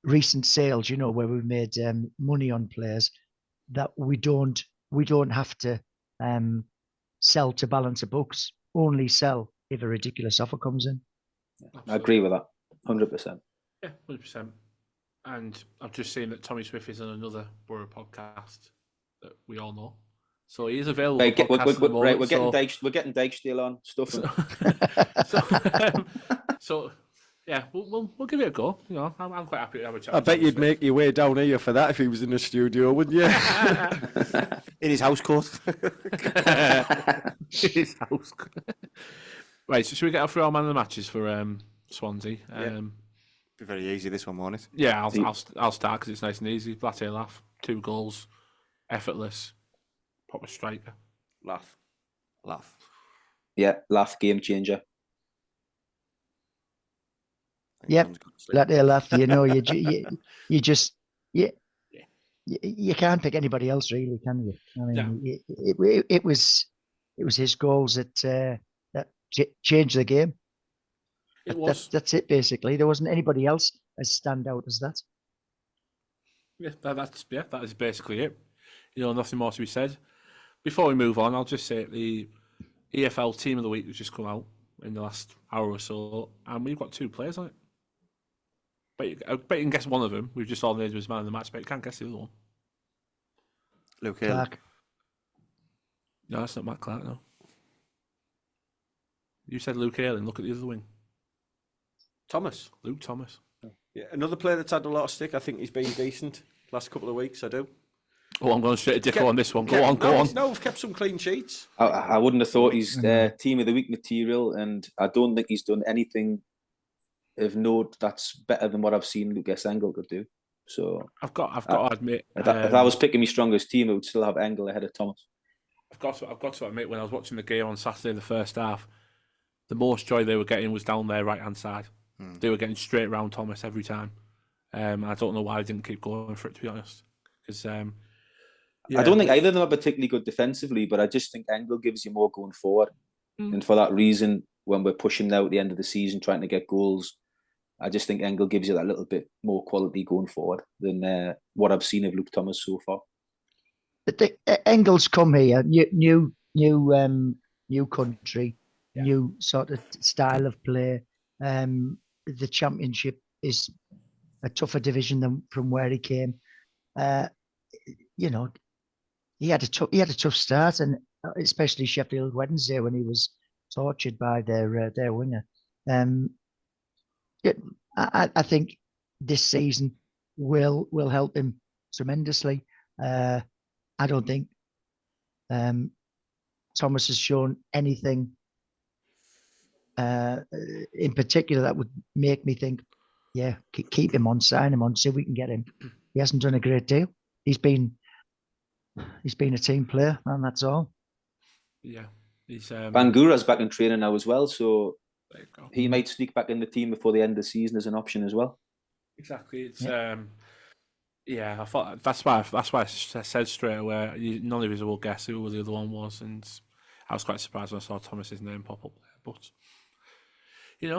recent sales, where we've made money on players, that we don't have to sell to balance the books. Only sell if a ridiculous offer comes in. I agree with that, 100%. Yeah, 100%. And I've just seen that Tommy Smith is on another Borough podcast that we all know. So he is available. Right, we're getting Dijksteel on stuff. So yeah, we'll give it a go. I'm quite happy to have a chat. I bet you'd make your way down here for that if he was in the studio, wouldn't you? In his house court. His house. Right, so should we get through our man of the matches for Swansea? Be very easy this one, won't it? Yeah, I'll start because it's nice and easy. Blatte Laugh, 2 goals, effortless, proper striker. Laugh. Yeah, Laugh, game changer. Yep, Blatte Laugh. You can't pick anybody else, really, can you? I mean, it was his goals that changed the game. That's it, basically. There wasn't anybody else as stand out as that. Yeah, that is basically it. Nothing more to be said. Before we move on, I'll just say the EFL Team of the Week has just come out in the last hour or so, and we've got 2 players on it. I bet you can guess one of them. We've just all named him as man of the match, but you can't guess the other one. Luke Hill. No, that's not Matt Clark, no. You said Luke Ayling. Look at the other wing. Thomas. Luke Thomas. Yeah, another player that's had a lot of stick. I think he's been decent last couple of weeks. I do. Oh, I'm going straight to Dicko on this one. Go on. No, we've kept some clean sheets. I wouldn't have thought he's team of the week material, and I don't think he's done anything of note that's better than what I've seen Lucas Engel could do. So I've got to admit, if I was picking my strongest team, I would still have Engel ahead of Thomas. I've got to admit, when I was watching the game on Saturday, the first half, the most joy they were getting was down their right hand side. They were getting straight round Thomas every time. I don't know why they didn't keep going for it, to be honest. Because I don't think either of them are particularly good defensively, but I just think Engel gives you more going forward. And for that reason, when we're pushing now at the end of the season, trying to get goals, I just think Engel gives you that little bit more quality going forward than what I've seen of Luke Thomas so far. But Engel's come here, new country, new sort of style of play. The Championship is a tougher division than from where he came. He had a tough start, and especially Sheffield Wednesday when he was tortured by their winger. I think this season will help him tremendously. I don't think Thomas has shown anything in particular that would make me think, yeah, keep him on, sign him on, see if we can get him. He hasn't done a great deal. He's been a team player, and that's all. Yeah, he's Bangura's back in training now as well, so he might sneak back in the team before the end of the season as an option as well. Exactly. It's I thought that's why I said straight away. None of us will guess who the other one was, and I was quite surprised when I saw Thomas's name pop up there. But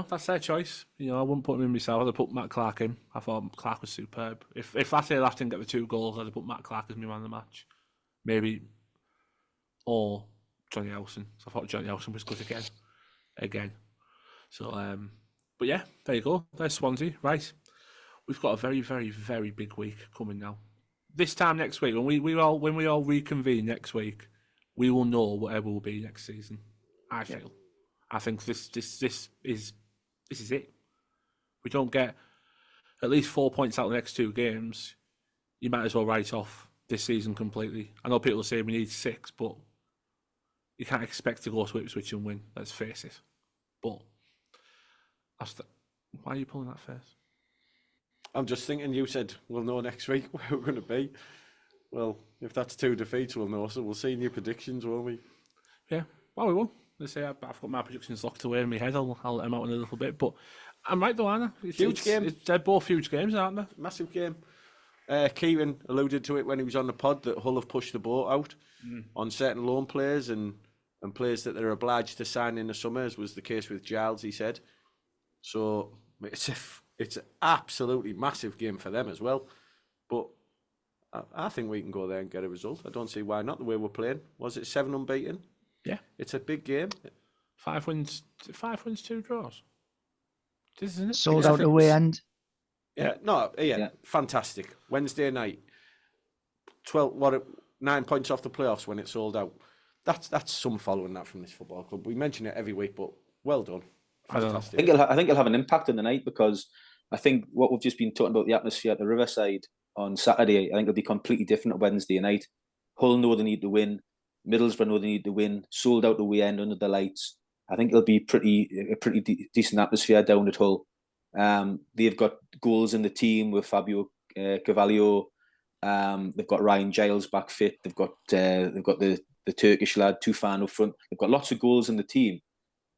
that's their choice. I wouldn't put him in myself. I'd put Matt Clark in. I thought Clark was superb. If Latte didn't get the 2 goals, I'd have put Matt Clark as my man of the match, maybe, or Johnny Elson. So I thought Johnny Elson was good again. So, but yeah, there you go. There's Swansea. Right, we've got a very, very, very big week coming now. This time next week, when we all reconvene next week, we will know whatever will be next season. I feel. I think this is it. We don't get at least 4 points out of the next 2 games, you might as well write off this season completely. I know people say we need 6, but you can't expect to go to Ipswich and win. Let's face it. But why are you pulling that face? I'm just thinking. You said we'll know next week where we're going to be. Well, if that's 2 defeats, we'll know. So we'll see new predictions, won't we? Yeah. Well, we will. Let's say I've got my predictions locked away in my head. I'll let them out in a little bit. But I'm right though, Anna. Huge game. They're both huge games, aren't they? Massive game. Kieran alluded to it when he was on the pod that Hull have pushed the boat out on certain loan players and players that they're obliged to sign in the summer, as was the case with Giles, he said. So it's an absolutely massive game for them as well. But I think we can go there and get a result. I don't see why not, the way we're playing. Was it 7 unbeaten? Yeah. It's a big game. 5 wins, 2 draws. Isn't it? Sold out away end. Yeah, fantastic. Wednesday night, 9 points off the playoffs when it sold out. That's some following that from this football club. We mention it every week, but well done. Fantastic. I think it'll have an impact on the night, because I think what we've just been talking about, the atmosphere at the Riverside on Saturday, I think it'll be completely different on Wednesday night. Hull know they need to win. Middlesbrough know they need to win. Sold out away end under the lights. I think it'll be a pretty decent atmosphere down at Hull. They've got goals in the team with Fabio Carvalho. They've got Ryan Giles back fit. They've got the Turkish lad Tufan up front. They've got lots of goals in the team,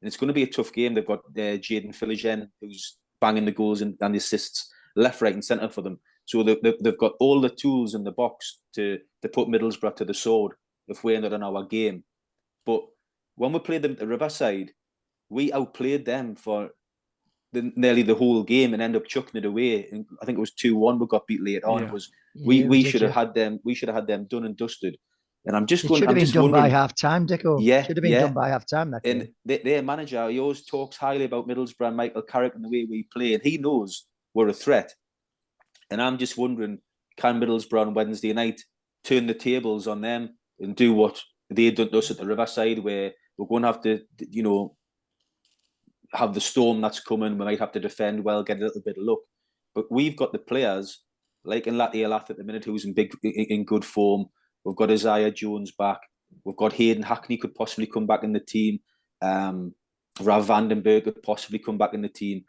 and it's going to be a tough game. They've got Jaden Philigen, who's banging the goals and the assists left, right, and centre for them. So they've got all the tools in the box to put Middlesbrough to the sword if we're not on our game. But when we played them at the Riverside, we outplayed them for nearly the whole game and ended up chucking it away. And I think it was 2-1. We got beat late on. Yeah. We should have had them. We should have had them done and dusted. And I'm just going. Should have been done by half time, Dicko. Yeah, should have been done by half time. That and their manager, he always talks highly about Middlesbrough and Michael Carrick and the way we play, and he knows we're a threat. And I'm just wondering, can Middlesbrough on Wednesday night turn the tables on them and do what they done to us at the Riverside, where we're going to have to, you know, have the storm that's coming. We might have to defend well, get a little bit of luck. But we've got the players, like in Lath at the minute, who's in good form. We've got Isaiah Jones back. We've got Hayden Hackney could possibly come back in the team. Rav Vandenberg could possibly come back in the team.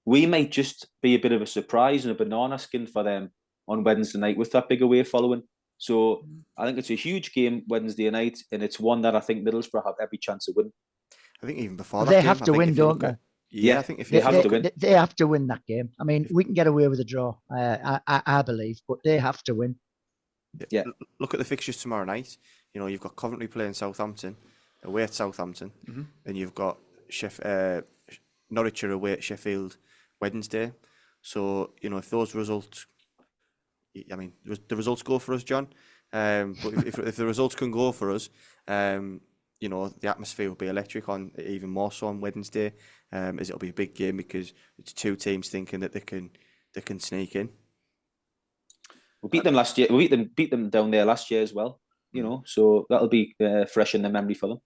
We might just be a bit of a surprise and a banana skin for them on Wednesday night with that big away following. So I think it's a huge game Wednesday night, and it's one that I think Middlesbrough have every chance to win. I think even before that They game, have I to think win, if you don't look at- they? Yeah, I think if They you have look to win. They have to win that game. I mean, we can get away with a draw, I believe, but they have to win. Yeah. look at the fixtures tomorrow night. You know, you've got Coventry playing Southampton, away at Southampton, and you've got Norwich are away at Sheffield Wednesday. So, you know, if those results, I mean, the results go for us, John. But if the results can go for us, you know, the atmosphere will be electric on even more so on Wednesday, as it'll be a big game because it's two teams thinking that they can sneak in. We beat them last year. We beat them down there last year as well. You know, so that'll be fresh in the memory for them.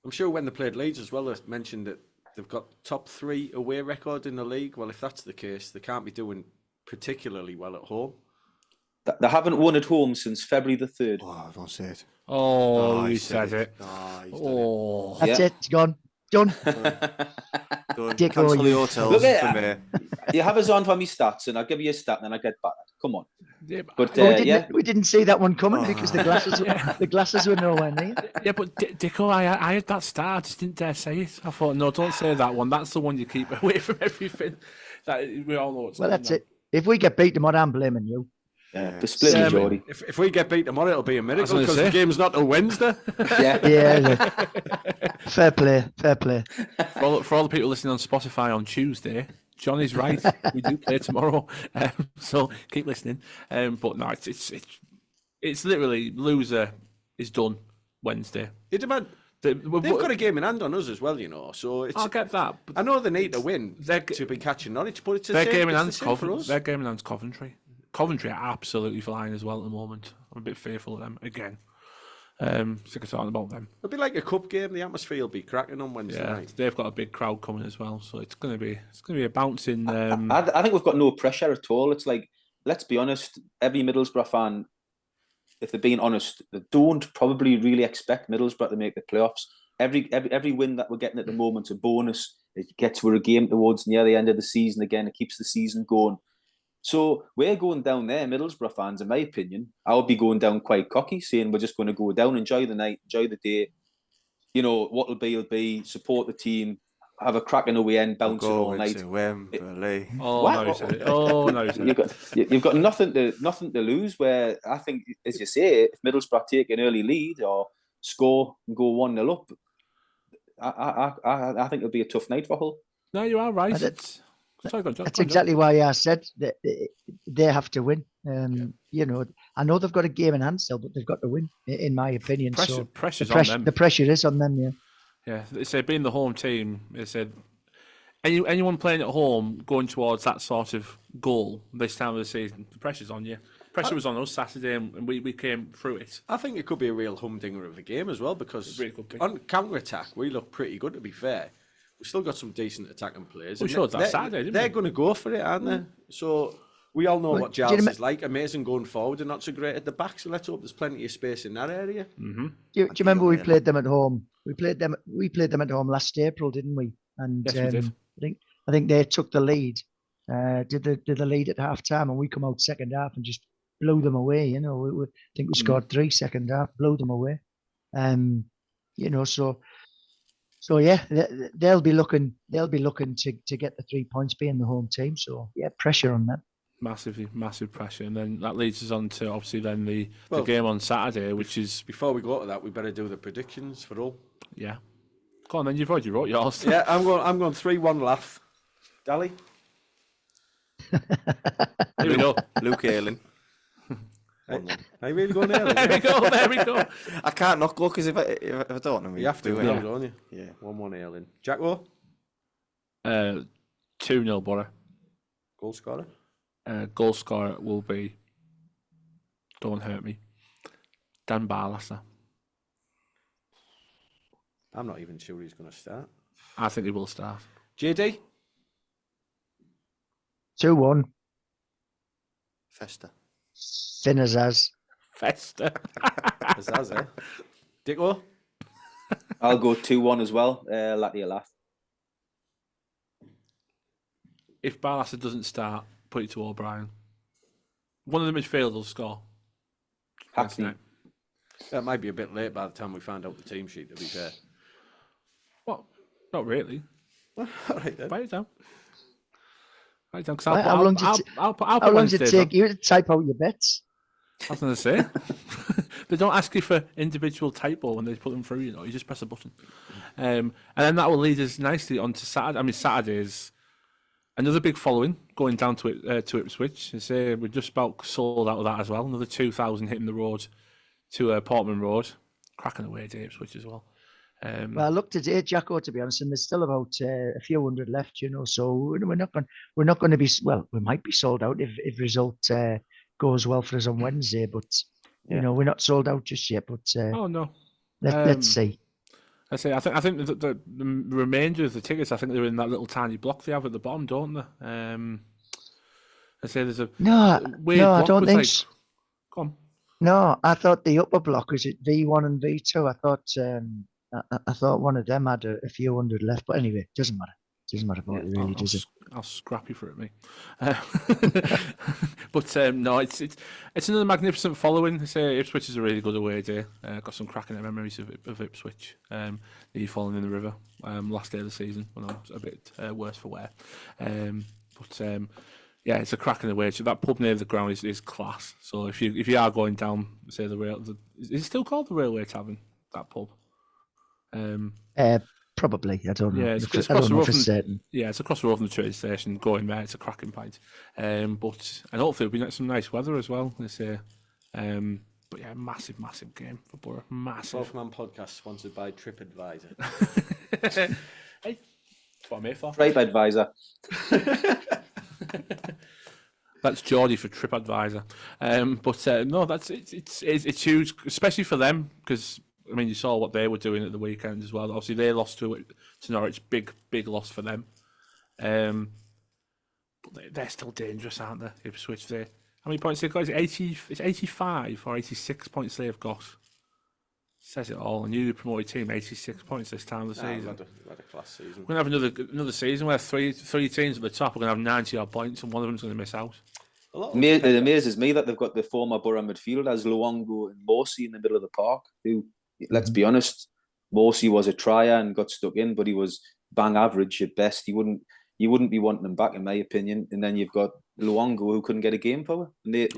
I'm sure when they played Leeds as well, they mentioned that they've got top 3 away record in the league. Well, if that's the case, they can't be doing particularly well at home. They haven't won at home since February the 3rd. Oh, don't say it. Oh, he said it. Oh, he's Oh, That's Yeah. it. It's gone. Done. done. Dick, Cancel oh, the you- hotels Look at for me. You have us on for me stats, and I'll give you a stat, and then I get back. Come on. yeah, But We didn't see that one coming because the glasses were nowhere near. yeah, but Dicko, I had that star. I just didn't dare say it. I thought, no, don't say that one. That's the one you keep away from everything. That we all know. Well, that's it. If we get beat tomorrow, I'm blaming you. The split Yeah, majority. If we get beat tomorrow, it'll be a miracle gonna because say. the game's not till Wednesday. Yeah. Yeah. Fair play. Fair play. For all the people listening on Spotify on Tuesday, John is right. We do play tomorrow, so keep listening. But no, it's literally loser is done Wednesday. They've got a game in hand on us as well, you know. So it's. I'll get that. But I know they need to win They're- to be catching Norwich, but it's the their same, game in it's hand's the same for us. Their game in hand's Coventry. Coventry are absolutely flying as well at the moment. I'm a bit fearful of them again. Sick of talking about them. It'll be like a cup game. The atmosphere will be cracking on Wednesday Yeah, night. they've got a big crowd coming as well, so it's gonna be a bouncing. I think we've got no pressure at all. It's like, let's be honest, every Middlesbrough fan, if they're being honest, they don't probably really expect Middlesbrough to make the playoffs. Every win that we're getting at the moment's a bonus. It gets we're a game towards near the end of the season again. It keeps the season going. So we're going down there, Middlesbrough fans, in my opinion. I would be going down quite cocky, saying we're just going to go down, enjoy the night, enjoy the day. You know, what'll be, support the team, have a cracking away end, bouncing all night. To Wembley. Oh What? no, he said it. Oh no, he said it. You've got nothing to lose. Where I think, as you say, if Middlesbrough take an early lead or score and go 1-0 up, I think it'll be a tough night for Hull. No, you are right. That's- Sorry, go on, John. That's Go on, John. exactly why I said that they have to win. You know, I know they've got a game in hand still, but they've got to win, in my opinion. So Pressure's on them. the pressure is on them. Yeah. Yeah, they said being the home team, they said anyone playing at home going towards that sort of goal this time of the season, the pressure's on you. Pressure was on us Saturday, and we came through it. I think it could be a real humdinger of a game as well because It really could be. on counter attack we look pretty good. To be fair, we've still got some decent attacking players. We and showed that they're- Saturday, didn't They're we? going to go for it, aren't they? So we all know Well, what do you Giles remem- is like. Amazing going forward and not so great at the back. So let's hope there's plenty of space in that area. Do you remember we played them at home? We played them at home last April, didn't we? And Yes, we did. I think they took the lead. Did the lead at half time, and we come out second half and just blew them away. You know, I think we scored 3 second half, blew them away. You know, so yeah, they'll be looking to get the 3 points, being the home team. So yeah, pressure on them. Massive pressure, and then that leads us on to obviously then the Well, game on Saturday, which is Before we go to that, we better do the predictions for all. yeah. Go on then, you've already wrote yours. Yeah, I'm going 3-1 laugh. Dally. Here we go. Luke Ayling. Are you really going there? There we go. I can't not go because if I don't, I mean, You have to, do it. now, don't you? Yeah. 1-1 Ayling. Jacko, 2-0 Borough. goal scorer. Goal scorer will be, don't hurt me, Dan Barlaser. I'm not even sure he's going to start. I think he will start. JD? 2-1. Festa. Thin as us. Festa. Pizzazz, eh? Dicko? I'll go 2-1 as well. Latvia laugh. If Barlaser doesn't start, put it to O'Brien. One of the midfielders will score. Hackney. That might be a bit late by the time we find out the team sheet, to be fair. What? Not really. All right then. Write it down. Write it down. 'Cause How long does it take you to type out your bets? I was going to say. They don't ask you for individual typo when they put them through, you just press a button. And then that will lead us nicely on to Saturday. I mean, Saturday's another big following going down to Ipswich. We're just about sold out of that as well. Another 2,000 hitting the road to Portman Road. Cracking away to Ipswich as well. Well, I looked today, Jacko, to be honest, and there's still about a few hundred left, so we're not going to be, well, we might be sold out if result goes well for us on Wednesday, but we're not sold out just yet. But oh no, let's see. I think the remainder of the tickets, I think they're in that little tiny block they have at the bottom, don't they? I say there's a weird block I don't think. Come on. No, I thought the upper block was it V1 and V2. I thought one of them had a few hundred left, but anyway, it doesn't matter. It doesn't matter what it really does it. I'll scrap you for it, mate. But no, it's another magnificent following. I say Ipswich is a really good away day. Got some cracking memories of Ipswich. The falling in the river last day of the season when I was a bit worse for wear. Yeah, it's a cracking away. So that pub near the ground is class. So if you are going down, say is it still called the Railway Tavern? That pub. Probably, I don't know. Yeah, it's across the road it's across the road from the train station. Going there, it's a cracking pint. And hopefully it'll be some nice weather as well this year. But yeah, massive game for Borough. Massive. 12-man podcast sponsored by TripAdvisor. Hey, that's what I'm here for. TripAdvisor. That's Geordie for TripAdvisor. No, it's huge, especially for them because. I mean, you saw what they were doing at the weekend as well. Obviously, they lost to Norwich. Big loss for them. But they're still dangerous, aren't they? Ipswich. How many points they've got? It's 85 or 86 points they've got. Says it all. A newly promoted team, 86 points this time of the season. We've had a class season. We're going to have another season where three teams at the top are going to have 90 odd points, and one of them's going to miss out. It amazes me that they've got the former Borough midfielders, Luongo and Morsey, in the middle of the park, who, let's be honest, Morsey was a trier and got stuck in, but he was bang average at best. You wouldn't be wanting him back, in my opinion. And then you've got Luongo, who couldn't get a game for her. And they've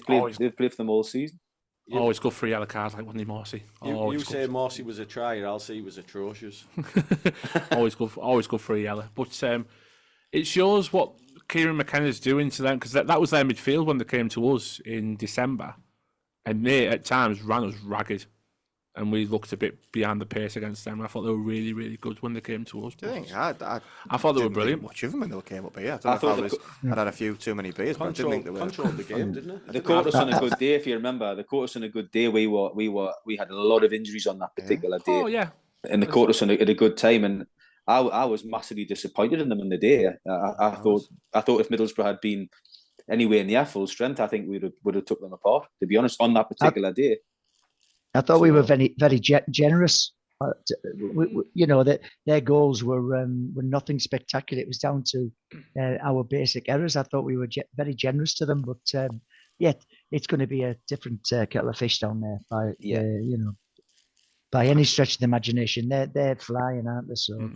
played for them all season. Always good for yellow cards, like wasn't he, Morsey? You say Morsey was a trier, I'll say he was atrocious. always good for a yellow. But it shows what Kieran McKenna's doing to them, because that was their midfield when they came to us in December, and they at times ran us ragged, and we looked a bit behind the pace against them. I thought they were really, really good when they came to us. Do you think? I thought they were brilliant. Much of them when they came up here. I thought I'd had a few too many beers, but I didn't think they were. Controlled the game, didn't it? They caught us on a good day, if you remember. They caught us on a good day. We had a lot of injuries on that particular day. Oh yeah. And they caught us at a good time, and I was massively disappointed in them on the day. I thought if Middlesbrough had been anywhere near full strength, I think we would have took them apart. To be honest, on that particular day, I thought we were very very generous. That their goals were nothing spectacular. It was down to our basic errors. I thought we were very generous to them, but yet it's going to be a different kettle of fish down there. By any stretch of the imagination, they're flying, aren't they? So.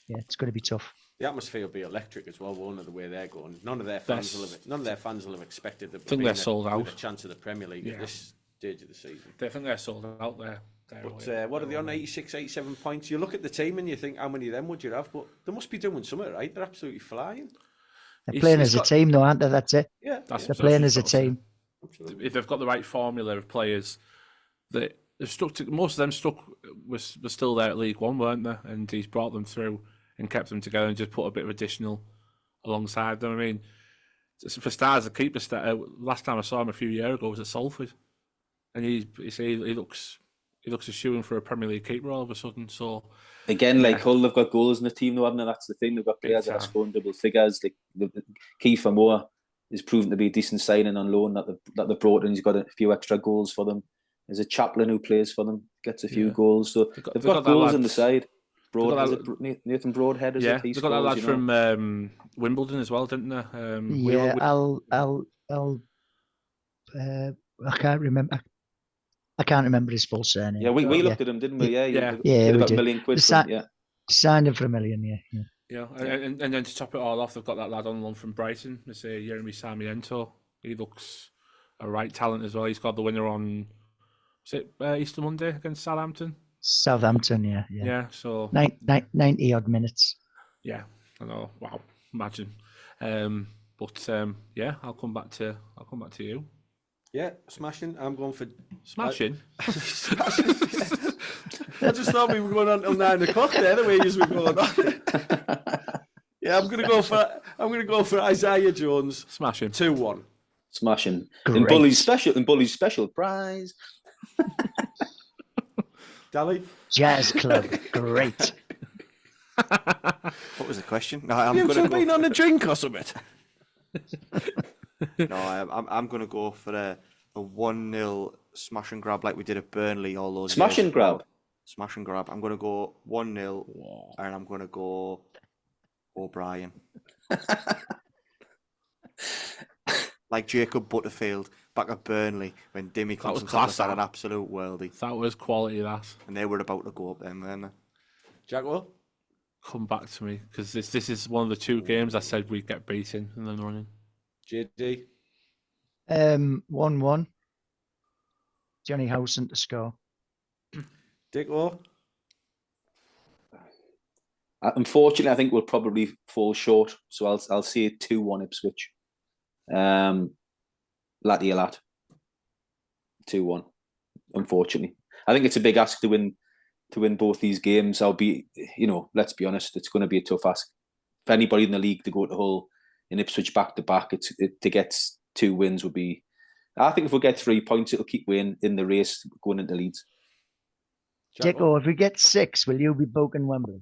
Yeah, it's going to be tough. The atmosphere will be electric as well, won't it, the way they're going. None of their fans will have expected them to be sold out. With a chance of the Premier League at this stage of the season. I think they're sold out there. But what are they on, 86, 87 points? You look at the team and you think, how many of them would you have? But they must be doing something right. They're absolutely flying. They're playing as a team, though, aren't they? That's it. Yeah. They're playing as a team. Absolutely. If they've got the right formula of players, they've stuck to, most of them were still there at League One, weren't they? And he's brought them through and kept them together and just put a bit of additional alongside them. I mean, for stars, the keeper last time I saw him a few years ago was at Salford, and he looks he looks a shoo-in for a Premier League keeper all of a sudden. So Again, like Hull, they've got goals in the team, though, haven't they? That's the thing. They've got players that are time. scoring double figures. Like Kiefer Moore is proven to be a decent signing on loan that they brought in. He's got a few extra goals for them. There's a chaplain who plays for them, gets a few goals. So they've got goals on the side. Nathan Broadhead is it? They got that lad from Wimbledon as well, didn't they? I can't remember. I can't remember his full surname. Yeah, we looked at him, didn't we? Yeah, we we about did. £1 million for him, signed him for $1 million. Yeah, and then to top it all off, they've got that lad on loan from Brighton, Jeremy Sarmiento. He looks a right talent as well. He's got the winner on, was it Easter Monday against Southampton? Southampton, yeah. Yeah, so 90 odd minutes. Yeah, I know. Wow, imagine. But I'll come back to you. Yeah, smashing. I'm going for smashing. Smashing. I just thought we were going on till 9 o'clock there. The way you were going on. Yeah, I'm gonna go for Isaiah Jones. Smashing. 2-1. Smashing. Great. In Bully's special prize. Dally. Jazz Club. Great. What was the question? No, I'm you going to been on a drink or something? No, I'm going to go for a 1-0 smash and grab like we did at Burnley all those Smash years and grab? Smash and grab. I'm going to go 1-0 and I'm going to go O'Brien. Like Jacob Butterfield back at Burnley when Dimmy Constantine had an absolute worldie. That was quality, that. And they were about to go up then, weren't they? Jaguar? Come back to me, because this is one of the two games I said we'd get beaten in the running. JD? 1-1. Johnny Howson to score. Dick Law? Unfortunately, I think we'll probably fall short. So I'll say 2-1 Ipswich. Lat 2-1. Unfortunately, I think it's a big ask to win both these games. Let's be honest, it's going to be a tough ask for anybody in the league to go to Hull and Ipswich back to back. To get 2 wins would be. I think if we get 3 points, it'll keep winning in the race going into Leeds. Dicko, if we get 6, will you be booking Wembley?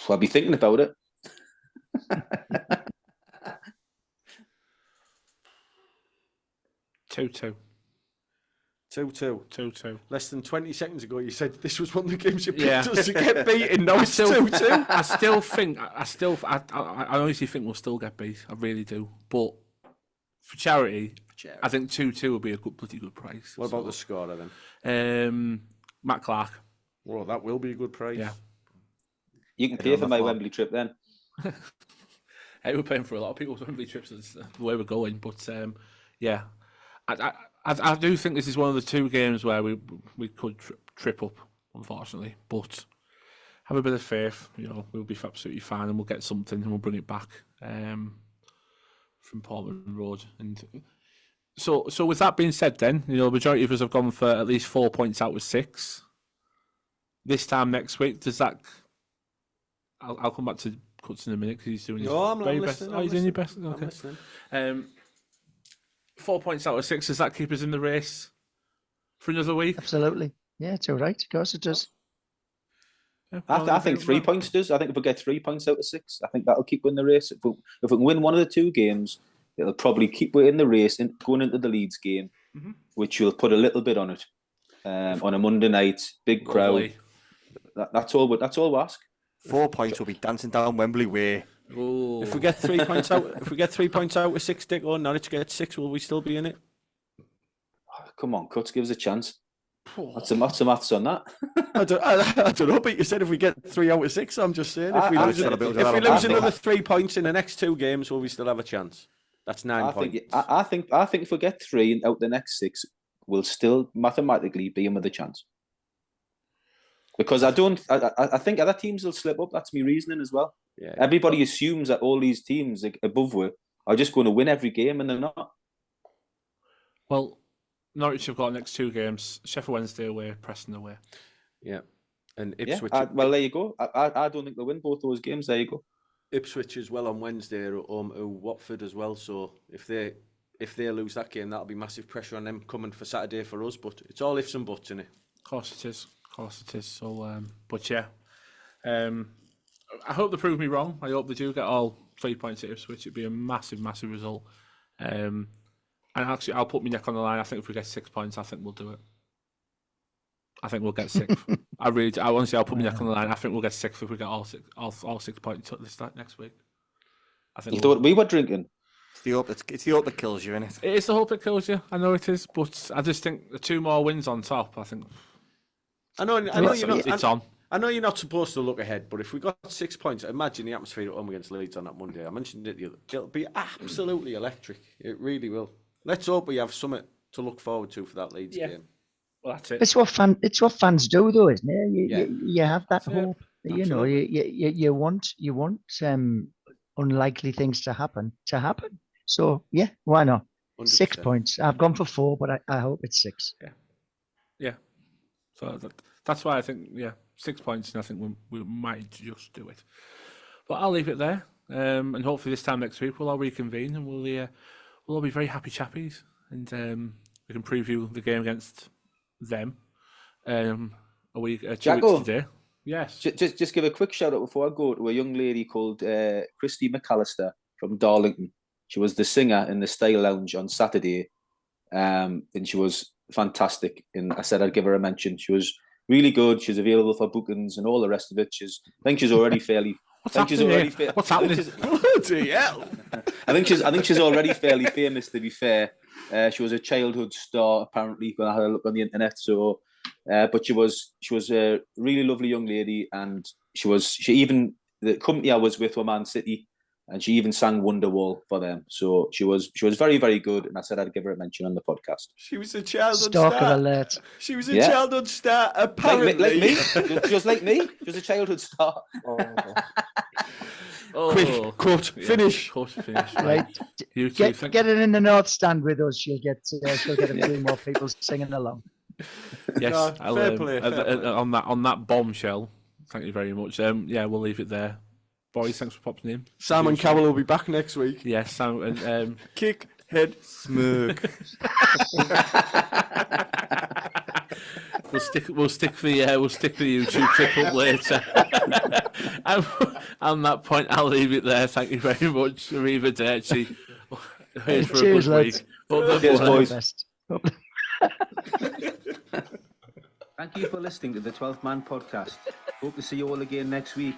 I'll be thinking about it. 2-2. 2-2. Less than 20 seconds ago, you said this was one of the games you picked us to get beaten. Now it's 2-2. I still think, I honestly think we'll still get beat. I really do. But for charity, I think 2-2 will be a bloody good price. What about the scorer then? Matt Clark. Well, that will be a good price. Yeah. You can pay for my Wembley trip then. Hey, we're paying for a lot of people's Wembley trips. That's the way we're going. But yeah, I do think this is one of the 2 games where we could trip up, unfortunately. But have a bit of faith. We'll be absolutely fine, and we'll get something, and we'll bring it back from Portman Road. And so with that being said, then the majority of us have gone for at least 4 points out of 6. This time next week, does that? I'll come back to Cuts in a minute because he's doing his very best. Oh, he's doing your best. Okay. I'm listening. 4 points out of 6. Does that keep us in the race for another week? Absolutely. Yeah, it's all right. Of course it does. Yeah, I think 3 points does. I think if we get 3 points out of 6, I think that'll keep in the race. If we can win one of the 2 games, it'll probably keep in the race and going into the Leeds game, which will put a little bit on it. On a Monday night, big crowd. That's all we ask. 4 points will be dancing down Wembley Way. Ooh. If we get 3 points out, of 6, Dick, or Norwich gets 6, will we still be in it? Come on, Cuts, give us a chance. What's the maths on that? I don't know, but you said if we get 3 out of 6, I'm just saying. If we lose another 3 points in the next 2 games, will we still have a chance? That's 9 points. I think if we get 3 out the next 6, we'll still mathematically be in with a chance. Because I think other teams will slip up. That's my reasoning as well. Yeah. Everybody assumes that all these teams above we are just going to win every game, and they're not. Well, Norwich have got next 2 games: Sheffield Wednesday away, Preston away. Yeah, and Ipswich. Yeah, well, there you go. I don't think they'll win both those games. There you go. Ipswich as well on Wednesday are at home to Watford as well. So if they lose that game, that'll be massive pressure on them coming for Saturday for us. But it's all ifs and buts, isn't it? course it is. Of course it is. So, but yeah, I hope they prove me wrong. I hope they do get all 3 points at Ipswich. It'd be a massive, massive result. And actually, I'll put my neck on the line. I think if we get 6 points, I think we'll do it. I think we'll get 6th. I honestly, I'll put my neck on the line. I think we'll get 6th if we get all 6 points next week. I think You thought we were drinking? It's the hope that kills you, innit? it is the hope that kills you. I know it is, but I just think the 2 more wins on top. I think I know you're not. it's on. I know you're not supposed to look ahead, but if we got 6 points, imagine the atmosphere at home against Leeds on that Monday. I mentioned it the other. It'll be absolutely electric. It really will. Let's hope we have something to look forward to for that Leeds game. Well, that's it. It's what fans do, though, isn't it? You have that That's it. hope. You know, you want unlikely things to happen. So yeah, why not? 100%. 6 points. I've gone for 4, but I hope it's 6. Yeah. So that's why I think 6 points, and I think we might just do it. But I'll leave it there, and hopefully this time next week we'll all reconvene and we'll all be very happy chappies, and we can preview the game against them a week, 2 Jacko, weeks today. Yes. Just give a quick shout out before I go to a young lady called Christy McAllister from Darlington. She was the singer in the Style Lounge on Saturday, and she was fantastic. And I said I'd give her a mention. She was really good. She's available for bookings and all the rest of it. I think she's already fairly. What's happening? Bloody hell! I think she's already fairly famous. To be fair, she was a childhood star apparently. When I had a look on the internet, so. But she was a really lovely young lady, and the company I was with were Man City, and she even sang Wonderwall for them. So she was very, very good, and I said I'd give her a mention on the podcast. She was a childhood Stalker star. alert. She was a childhood star, apparently. Like me. She was like me. She was a childhood star. Quick, cut, finish. Right. You Get it in the North Stand with us. She'll get a few more people singing along. Yes, fair play. On that bombshell. Thank you very much. We'll leave it there. Boys, thanks for popping in. Sam and Carol will be back next week. Yes, Sam and Kick, head, smirk. We'll stick the YouTube clip up later. On that point, I'll leave it there. Thank you very much. Arrivederci. Here's for Cheers, a good lads. week. Cheers, boys. Best. Thank you for listening to the 12th Man podcast. Hope to see you all again next week.